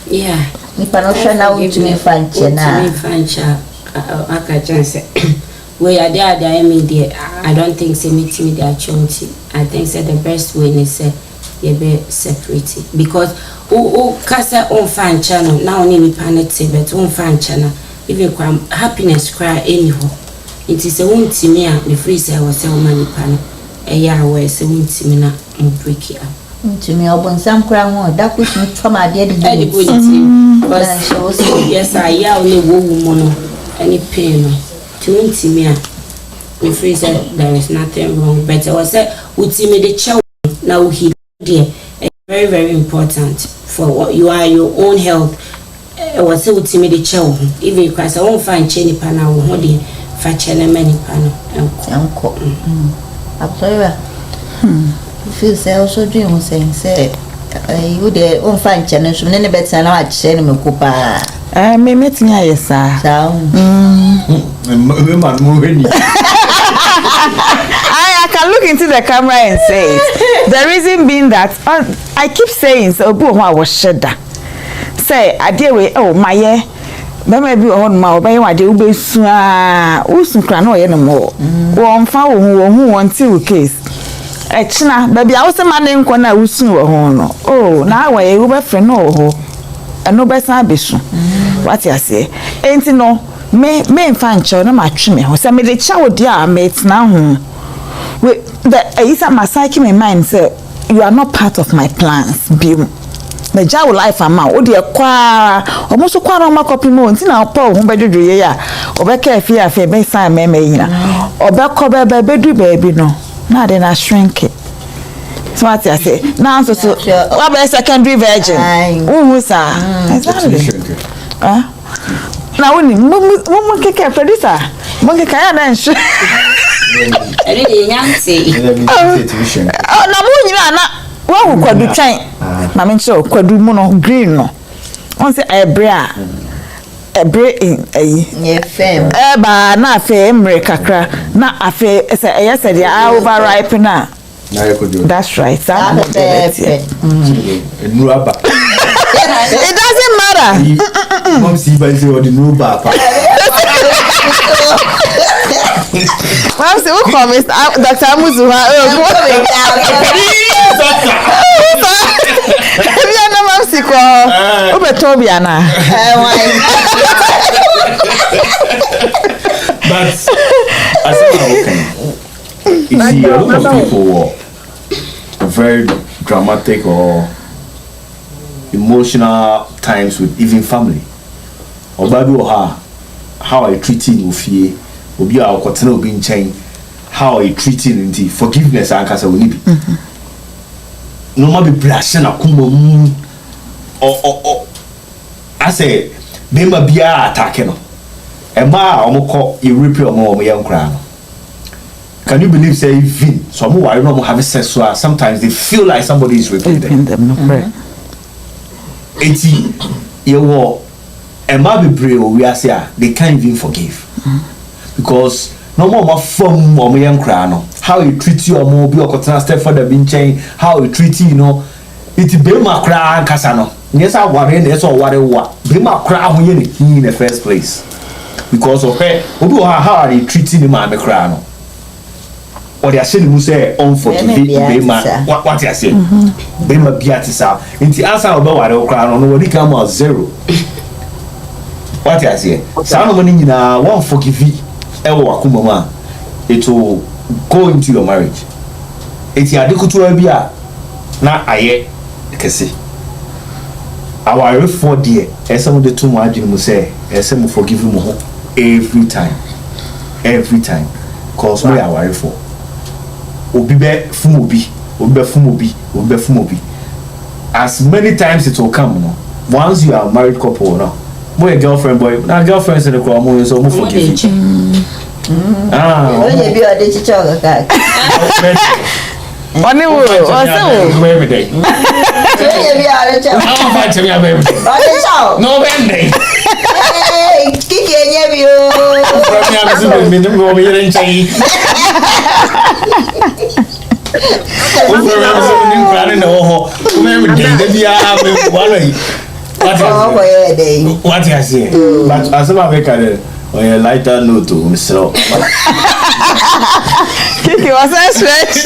Yeah. Nipa no hwe na untumi fanche na. Untumi fanche aka chance. We are there I mean there. I don't think say meet me there chonti. I think say the best way is say you be separate because kasa on fanche no na oni nipa na te but on fanche na even happiness cry anyhow. It is a untimi a the free say was say o manipa no. Eya we say untimi na mo break it up. Untimi obonsam kra ho da kusu twama ade de yes I ya only woman any pain no. To untimi a the free say there is nothing wrong but I was say untimi the chow na he there very very important for what you are your own health. I was say untimi the chow even because I won't find cheni pana wo ho dey fa chele many pano enko absolutely feel say also dream saying say you dey on fan channel so ne better na wa che ne mekopa me metin ayesa I can look into the camera and say it. The reason being that I keep saying so obu ho a wo sheda say ade we oh my Bema bi on ma obaye wade ubesu a usu kra na oye no mo won fa wo hu won ti wo case echina baby a wo se ma ne nko na usu wo ho no oh na wa ye wo be fre no ho eno be san besu what you say enti no me mfa nche na ma twe me ho se me de cha wo dia me tena ho we the isa my psyche my mind say you are not part of my plans be the jaw life ama o de kwa almost kwa na ma copy mo nti na pa ho bedudru ye ya obeka afi afi be san meme yina obekọ be bedu baby no na de na shrink it so what I say now so what be secondary virgin who sa exactly na woni mo keke producer mo keke ya na nshu eri de nyanse na mo nyina na wa kwadu twan ma me nche kwadu mu no green no on say ebre in ye fem ba na afe emre kakra na afe say say they are overripe na that's right it doesn't matter mom see by say or the no ba mom say who come is Dr. Amuzuha Bia na mam siko o beto bia na but I said you see a lot of people are very dramatic or emotional times with even family or baby or her how I treating ofie obi a okotena obi nchen how I treating into forgiveness and kasa we need no ma be brashe na kuma mu o I say be ma bia attack no e ma omko e repair omo yankra no. Can you believe say even so mo worry no mo have sex so sometimes they feel like somebody is raping them no right eti ye wo e ma be brave we are say they can't even forgive because no more from omo yankra no how you treat you omo bi okotena step further bi nchen how you treat you know it be ma kra kasa no yes I worry na so worry wa be ma kra ho ye in the first place because of her obi how are they treating him and kra no or they are saying who say unforgiving be ma what you say be ma biatisa nti answer obi worry kra no no we come out zero what you say sa no money nyina won forgive ewo akuma ma it will go into your marriage eti adekutu bia na aye kese our for there esem de to mo adwene mu say esem forgive mo ho every time cause we are worried for obi be fumobi as many times it will come no once you are a married couple no boy girlfriend boy na girlfriends in the club mo so mo forgive oye bi ode chicho ga Oni wo, o se wo. Every day. Hey, How much have you every day? No, every day. Kiki and you. From your husband, me to go here and say. What I say, but as I make a lighter note to Mr. Kiki was a stretch.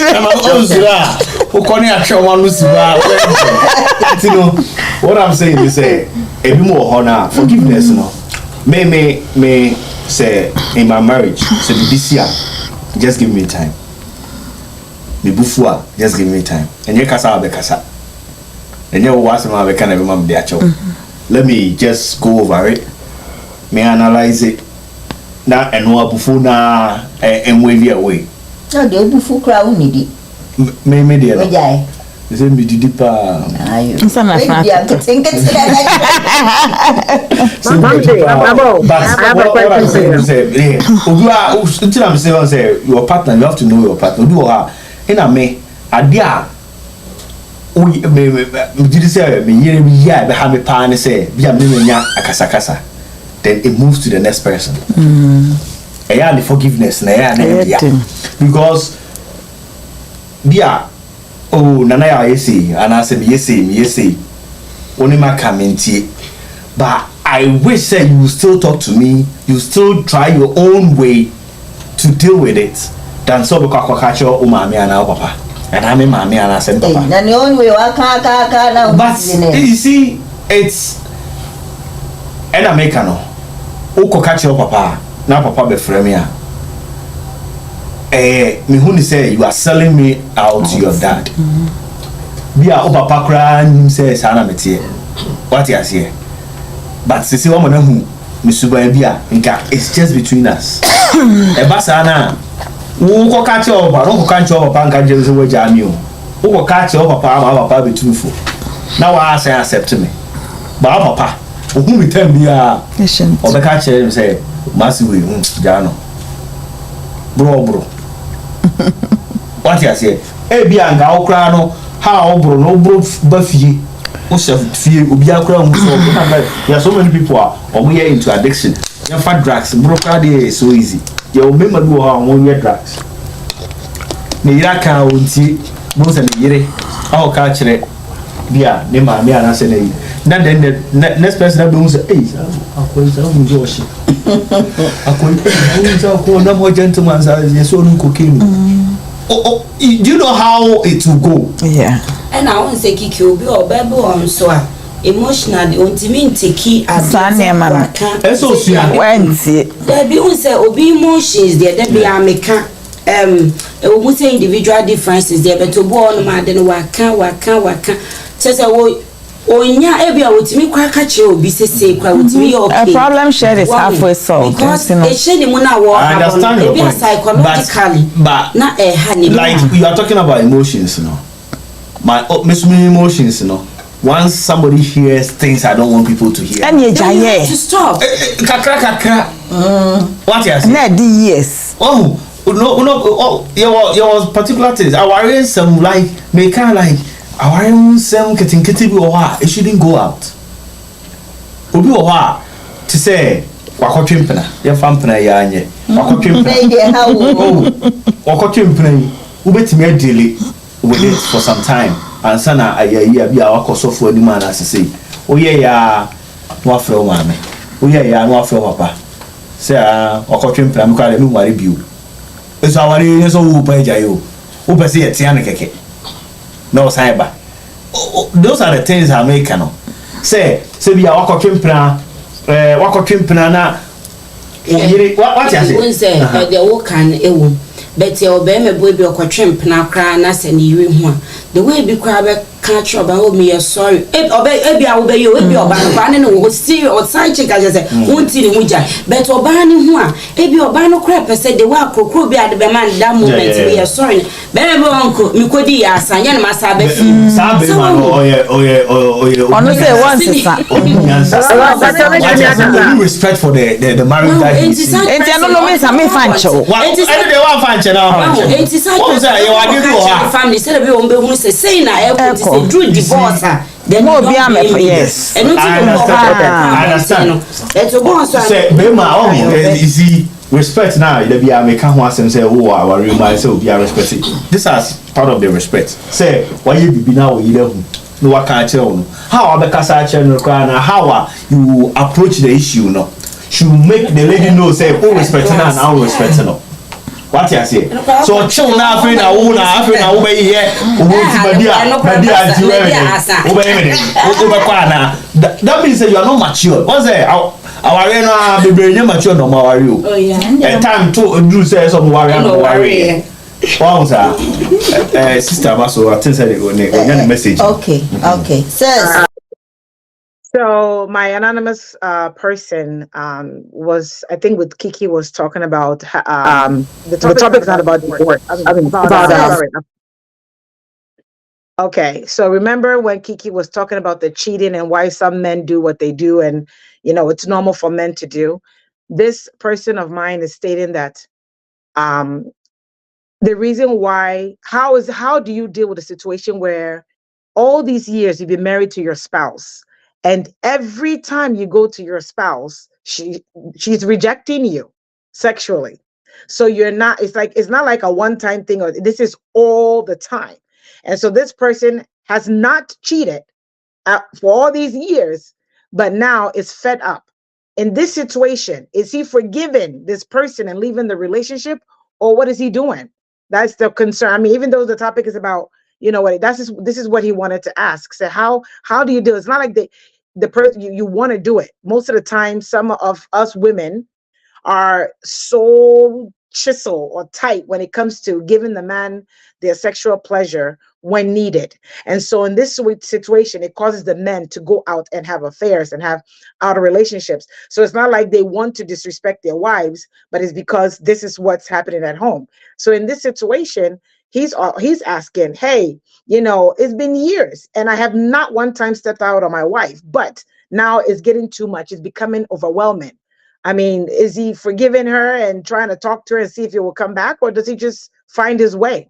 What I'm saying is a bit more honor, forgiveness, no. May say in my marriage, say this year, just give me time. Me bufua, just give me time. And you kasa be kasa. And you was my be kana be mam de acho. Let me just go over it. Me analyze it. Na eno abufu na enwe away. No, the bufu crowd need it. Me there. Me jai. You say me didi pa. Ayo. Sana Maybe I'm getting But what I'm saying is say your partner, you have to know your partner. Do her in a me adia we did say me yere bi ya be ha me pa ne say bi am me nya akasakasa, then it moves to the next person. The forgiveness na ya na because bia oh nana ya yesi and I say me yesi only ma commenti, but I wish that you still talk to me, you still try your own way to deal with it than so be kwakwacho o mami ana o papa and I mean mami ana say papa. Na the only way wa ka na. But you see, it's an Americano. O kokacho papa na papa be frame ya. Me who say you are selling me out to your dad. Bia o papa kra nim say sana metie. What you say? But sisi wo mo na hu misuba bia nka it's just between us. E basa na wo ko ka che oba no ko ka che oba nka je so we jami o. Wo ko ka che oba papa ma papa be truthful. Na wa say accept me. Ba papa o hu mi tem bia. O be ka che say masi we jano. Bro. What you say? E bia nga okra no ha obro no bro ba fie. O chef fie obi akra hu so there are so many people are we into addiction. You for drugs, bro dey so easy. You remember do how on your drugs. Ne yira kan onti mo se ne yire. How ka kire bia ne ma me ana se ne. Na then the next person that be say eh akoy sa mu joshi. Akoy sa ko na mo gentleman sa so nu cocaine. Oh, do you know how it will go? Yeah. And I want to say Kiki obi or Bible on so emotionally ontimi nteki adaka. Eso sia. Wenti. There be un say obi emotions there be ameka we say individual differences there but obi on ma de no waka say wo onya ebia wotimi kwa ka che obi sese kwa wotimi ye okay. A problem shared is halfway solved. Because e shade mu na wo happen ebia psychologically but na like you are talking about emotions, you know. My emotions, you know. Once somebody hears things I don't want people to hear. And you have to stop. Kakra. What you say? Na di yes. Oh, no. There was particular things. I worry some like me kind like I worry some getting bi oha. It shouldn't go out. Obi oha to say wakotwempena. Ya fampena ya anye. Wakotwempena. Wakotwempena. Ubetimi adele with it for some time. And sana ayaya bia wakosofo adi man asese. Oye ya no afre o mame. Oye ya no afre papa. Say wakotwempena me kwa le nware biu. Eso aware so wo pa ejayo. Wo pese ye tia ne keke. No cyber. Those are the things I make no. Say bia wakotwempena na what you say? The work can ewu. But your baby boy be okotwempena kra na se ne yiri hu a the way bi kra be can't trouble me, sorry. Ebi I obey you, ebi oba no wo serious or side chick as say won't in muja. But oba ni ho a ebi oba no crap say the wa kokro bi ade be man that moment we are sorry. Be uncle mi kodi ya asan ye na masa be fi. Sa be man oye. Ono say once is respect for the marriage that he is. Enti no me sa me fancho. Enti dey wan fancho now. Enti sa you are the family say be on be hu say na e ko say through divorce then no be am yes. And I understand. Say be ma easy respect now there be am can ho asem say wo our remind say obi respect it. This is part of the respect. Say why you be now you there no wa can tell how abekasa tell no cry na how you approach the issue no should make the lady know say who respect her and how respect her. What you say? So chill now after na wo be here wo ti badia that means that you are not mature. What's that? Our no be mature no more worry. Oh yeah. Time to do say some worry. Wow, sir. Sister Abaso, I think say the message. Okay. So my anonymous person was, I think, with Kiki was talking about the topic is not about divorce. Okay, so remember when Kiki was talking about the cheating and why some men do what they do, and it's normal for men to do. This person of mine is stating that the reason why, how do you deal with a situation where all these years you've been married to your spouse, and every time you go to your spouse, she's rejecting you sexually. So it's not like a one-time thing, or this is all the time. And so this person has not cheated for all these years, but now is fed up. In this situation, is he forgiving this person and leaving the relationship, or what is he doing? That's the concern. I mean, even though the topic is about, this is what he wanted to ask. So how do you do it? It's not like the person you want to do it. Most of the time, some of us women are so chisel or tight when it comes to giving the man their sexual pleasure when needed. And so in this situation, it causes the men to go out and have affairs and have outer relationships. So it's not like they want to disrespect their wives, but it's because this is what's happening at home. So in this situation, he's asking, hey, it's been years and I have not one time stepped out on my wife, but now it's getting too much. It's becoming overwhelming. I mean, is he forgiving her and trying to talk to her and see if it will come back, or does he just find his way?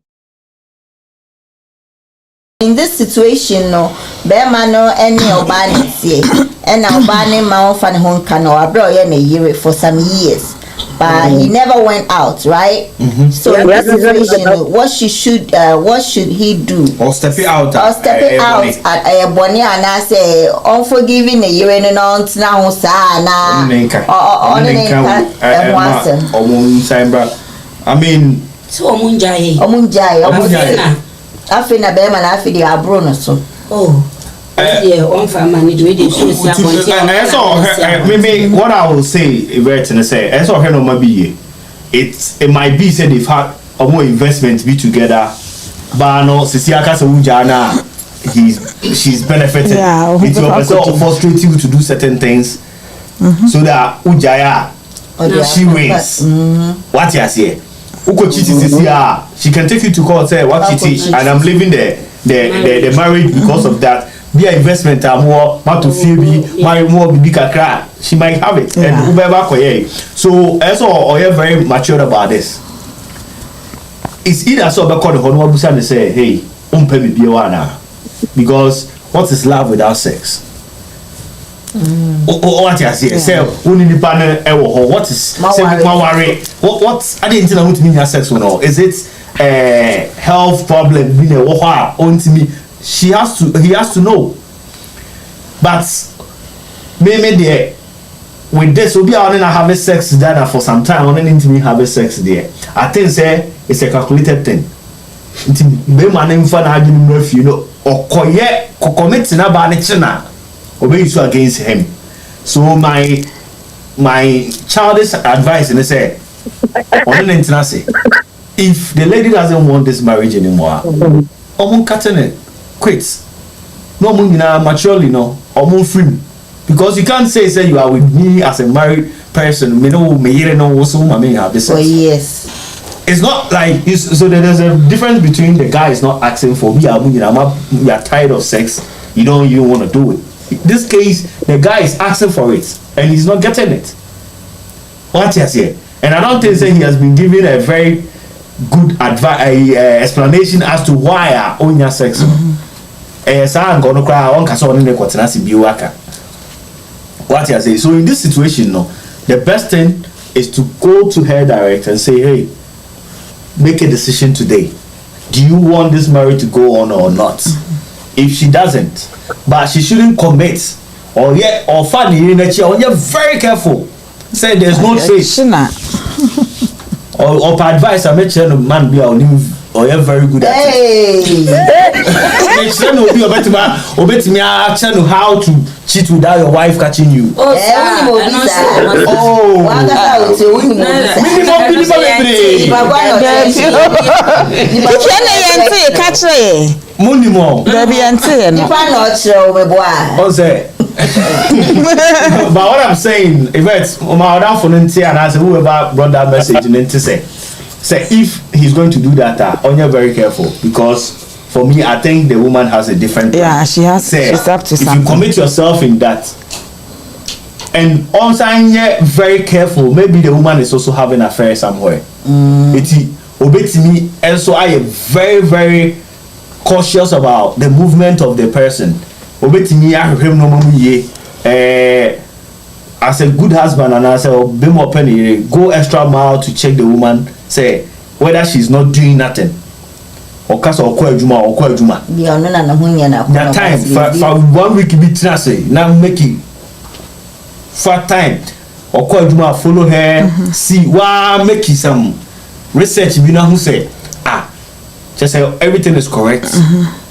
In this situation, no, Bema no any obani see, and obani ma fan hon kano abro ye na yire for some years, but he never went out, right? So in this situation, what should he do? Or step it out. Or step it out at a boni and I say unforgiving a year and on now sana or I mean, so Omunjai. I feel na Bema na afi di abro no so. Maybe what I will say, it might be said they've had a more investment be together, but no, she's benefited. It's also frustrating you to do certain things so that Ujaya she wins. What you say? She can take you to court, say what you teach, and I'm leaving the marriage because of that. Be an investment more to feel marry more big cry. She might have it and whoever so also you're very mature about this. It's either so because the whole world say, hey, pay me because what is love without sex? What you say? Say only the partner what is what I didn't know to mean sex or no. Is it health problem he has to know. But maybe there with this will be on having sex there for some time on anything having sex there. I think say it's a calculated thing. Be man in fun arguing with or commit in a banana obey you against him. So my childish advice and say on if the lady doesn't want this marriage anymore, cut it. Quits. no munyina maturely no or free because you can't say you are with me as a married person me no me yere no also mama have this for years. It's not like so there's a difference between the guy is not asking for we are tired of sex, you don't want to do it. In this case the guy is asking for it and he's not getting it. What he say? And I don't think he has been given a very good explanation as to why onya sex. What he say? So in this situation no, the best thing is to go to her direct and say, hey, make a decision today. Do you want this marriage to go on or not? If she doesn't, but she shouldn't commit or funny, you're very careful. Say there's no trace. Or advice I make sure the man be or you're very good at it. Make sure no be obet me action how to cheat without your wife catching you. But what I'm saying, if it's my other phone and I say whoever brought that message and to say if he's going to do that, you're very careful because for me I think the woman has a different plan. Yeah, she has. She's up to if something. you commit yourself in that, and also you're very careful, maybe the woman is also having an affair somewhere. It's me, and so I am very, very cautious about the movement of the person. As a good husband and as a be more penny, go extra mile to check the woman, say whether she's not doing nothing. Or cast or juma. That time for 1 week be say now make it for time or juma follow her, see why make it some research you know who say just say everything is correct,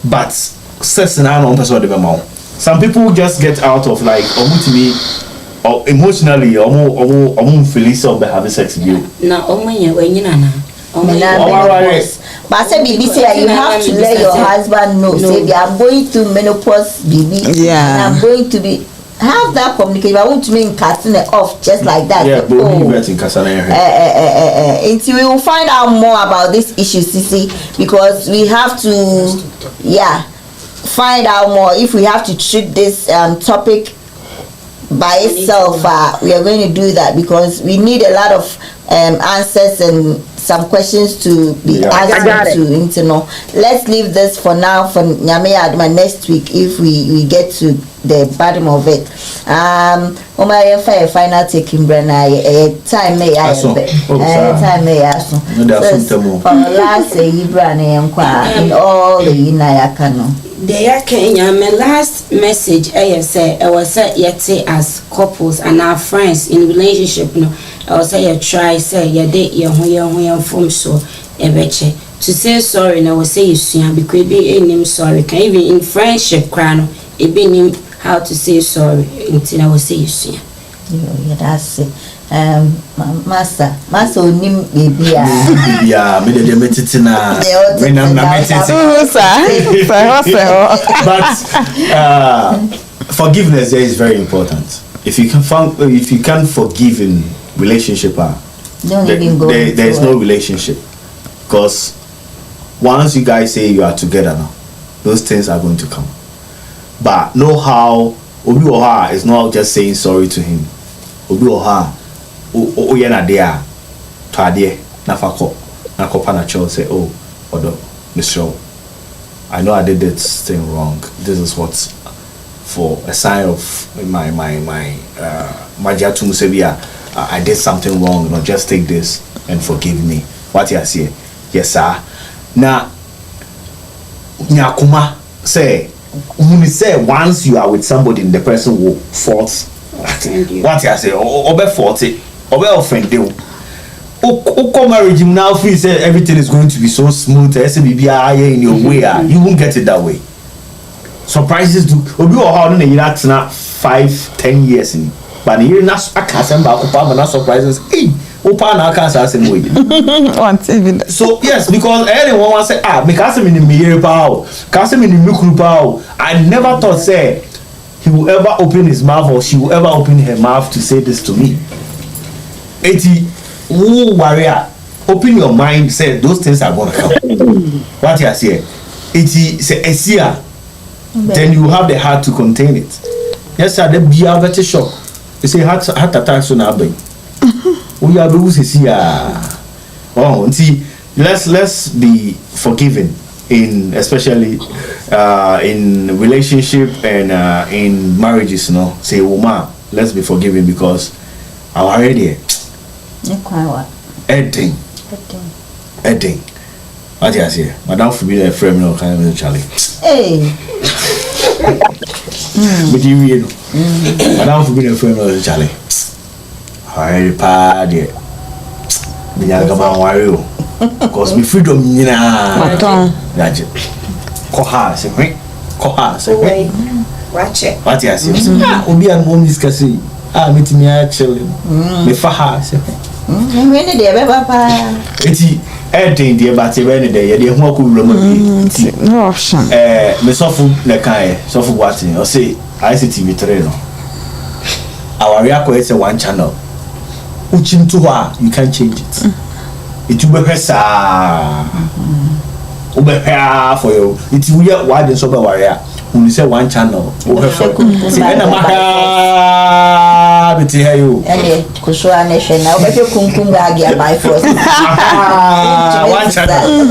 but sex and I don't know what amount. Some people just get out of like or emotionally or feeling so by having sex with you. But I said, BB say you have to let your husband know. Say I'm going through menopause, BB. Yeah. And I'm going to be have that communication. I want to make casting it off just like that. Yeah, but we bet in Kasana. Until we will find out more about this issue, Sisi, because we have to, find out more. If we have to treat this topic by itself, we are going to do that because we need a lot of answers and some questions to be asked to know. Let's leave this for now for Nyame Adma next week if we get to the bottom of it. Oma fire final taking Brenna time may I time may I so last in all the Inayakano. They Kenya, my last message I was yet as couples and our friends in relationship, I was say try say your date your from so to say sorry and I will say you soon because be name sorry can even in friendship crown it be name how to say sorry until I will say you soon. Yeah, that's it. Master onim baby me dey metitina but forgiveness there is very important. If you can forgive in relationship there is no relationship because once you guys say you are together now those things are going to come, but know how Obi Oha is not just saying sorry to him. Obi Oha na there to adie na fako na kopa na child say odo Mr. I know I did this thing wrong. This is what's for a sign of my jatum severe. I did something wrong, just take this and forgive me. What you say? Yes, sir. Now, Nyakuma say, when you say once you are with somebody, the person will fault. What you say? Obe faulty, obe offended. Oko marriage now feel say everything is going to be so smooth. SBB in your way, you won't get it that way. Surprises do. Obi or how na yira tena 5-10 years in. But you not akasemba ko pa na surprises. Hey, Opa na cancer as mo yi. So yes, because anyone want say because me ni me pa because me ni mikru pa I never thought say he will ever open his mouth or she will ever open her mouth to say this to me. Eti warrior, open your mind, say those things are going to come. What you say? Eti say esia, then you have the heart to contain it. Yes sir, the be a better shock. You say heart attack so now be. We are those esia. Oh, see, let's be forgiving in especially in relationship and in marriages, you know. Say woman, let's be forgiving because our idea. Edding. What do you say? Madam forbid a frame no kind of Charlie. Hey. But you know. Madam forbid a frame no Charlie. Alright, party. Me yaga ba wario. Cause me freedom nyina. Maton. Daje. Koha se me. Watch it. What do you say? Obi an mo discuss metimi a chill. Me fa ha se. When did they ever papa? Eti everything dey but when dey ye dey hu akuru ma bi. No option. Me sofu na kai, sofu watin. O say ICTV3 no. Our reaction is one channel. Uchim to wa, you can't change it. It will be pesa. For you. It will be wide and sober warrior. When you say one channel, see, and a you. And Kushua Nation now, but you come back by force. One channel.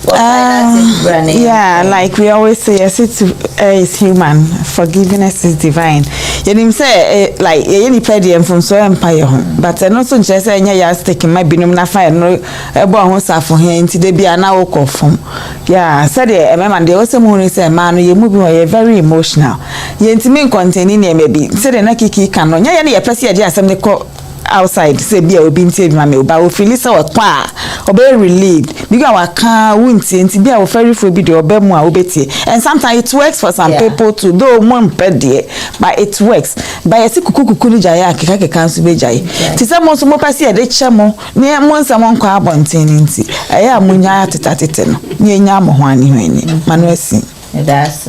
Yeah, like we always say, yes, it's human. Forgiveness is divine. You didn't say like any pedium from so empire, but not so just say yeah, taking my binum na fire no ebo for here into they be an hour from. Yeah, said remember they also moon say man you move you very emotional. You intimate containing maybe say the nakiki canon. Yeah, yeah, person idea some call outside say be obi ntie bi ma me ba o feel so kwa obe relieved because our can wunti nti be o ferry for bi de obe mu a obetie and sometimes it works for some people too though more pede but it works but yesi kukukuku ni jaya akeka kanso be jaye ti say mo so mo pese e de chemo ne mo nsa mo nkwa abonten nti aye amunya atetatete no ne nya mo ho ani hwani manuasi that's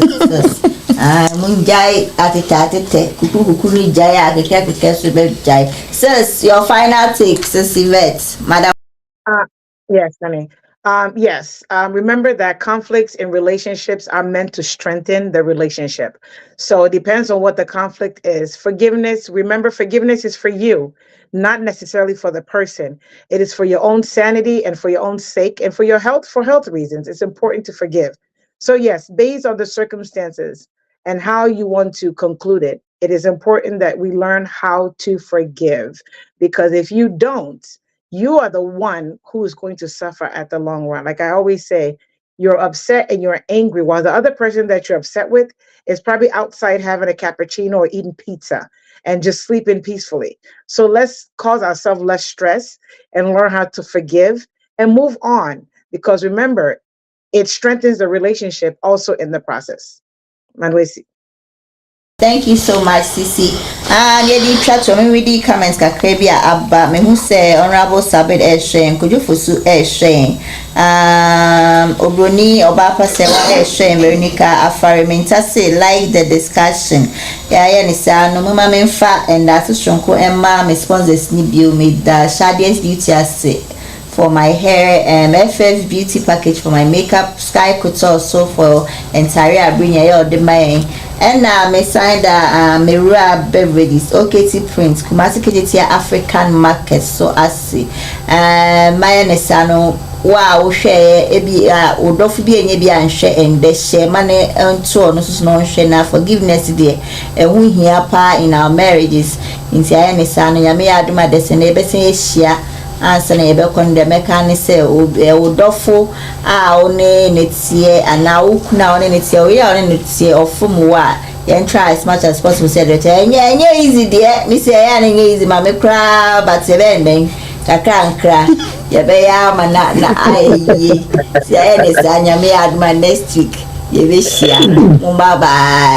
Munjai atite kukuri jaya akeke sube jai. Sis, your final take, Sis Yvette, Madam. Yes, honey. Yes. Remember that conflicts in relationships are meant to strengthen the relationship. So it depends on what the conflict is. Forgiveness, remember, forgiveness is for you, not necessarily for the person. It is for your own sanity and for your own sake and for your health, for health reasons. It's important to forgive. So yes, based on the circumstances and how you want to conclude it, it is important that we learn how to forgive, because if you don't, you are the one who is going to suffer at the long run. Like I always say, you're upset and you're angry while the other person that you're upset with is probably outside having a cappuccino or eating pizza and just sleeping peacefully. So let's cause ourselves less stress and learn how to forgive and move on, because remember, it strengthens the relationship also in the process. Manwesi. Thank you so much, Sisi. And yedi chat to me with the comments kakrebia abba me who say Honorable Sabit Eshen, could you fusu Eshen? Obroni Obapa Sewa Eshen, Veronica Afariminta say like the discussion. Yeah, Nisa no mama menfa and that's shonko Emma me sponsors ni bio me da Shadia's Beauty say for my hair and FF beauty package for my makeup, Sky Couture so for entire bring your the my and me signed Merua beverages OKT Prince Kumasi Kejetia African market so I see my nesano wow share ebi odofu bi enye bi anhwe ende share mane nto no so no nhwe na forgiveness there ehu hia pa in our marriages nti aye nesano ya me aduma dese na ebese ehia answer na ebe konde meka ne se odofo one netie ana ukuna one netie we ya one netie ofum wa yen try as much as possible say that enye easy there me say ya na easy ma me kra but e ben kakra ya be ya ma na ayi say ya ne sanya me adma next week ye be share bye bye.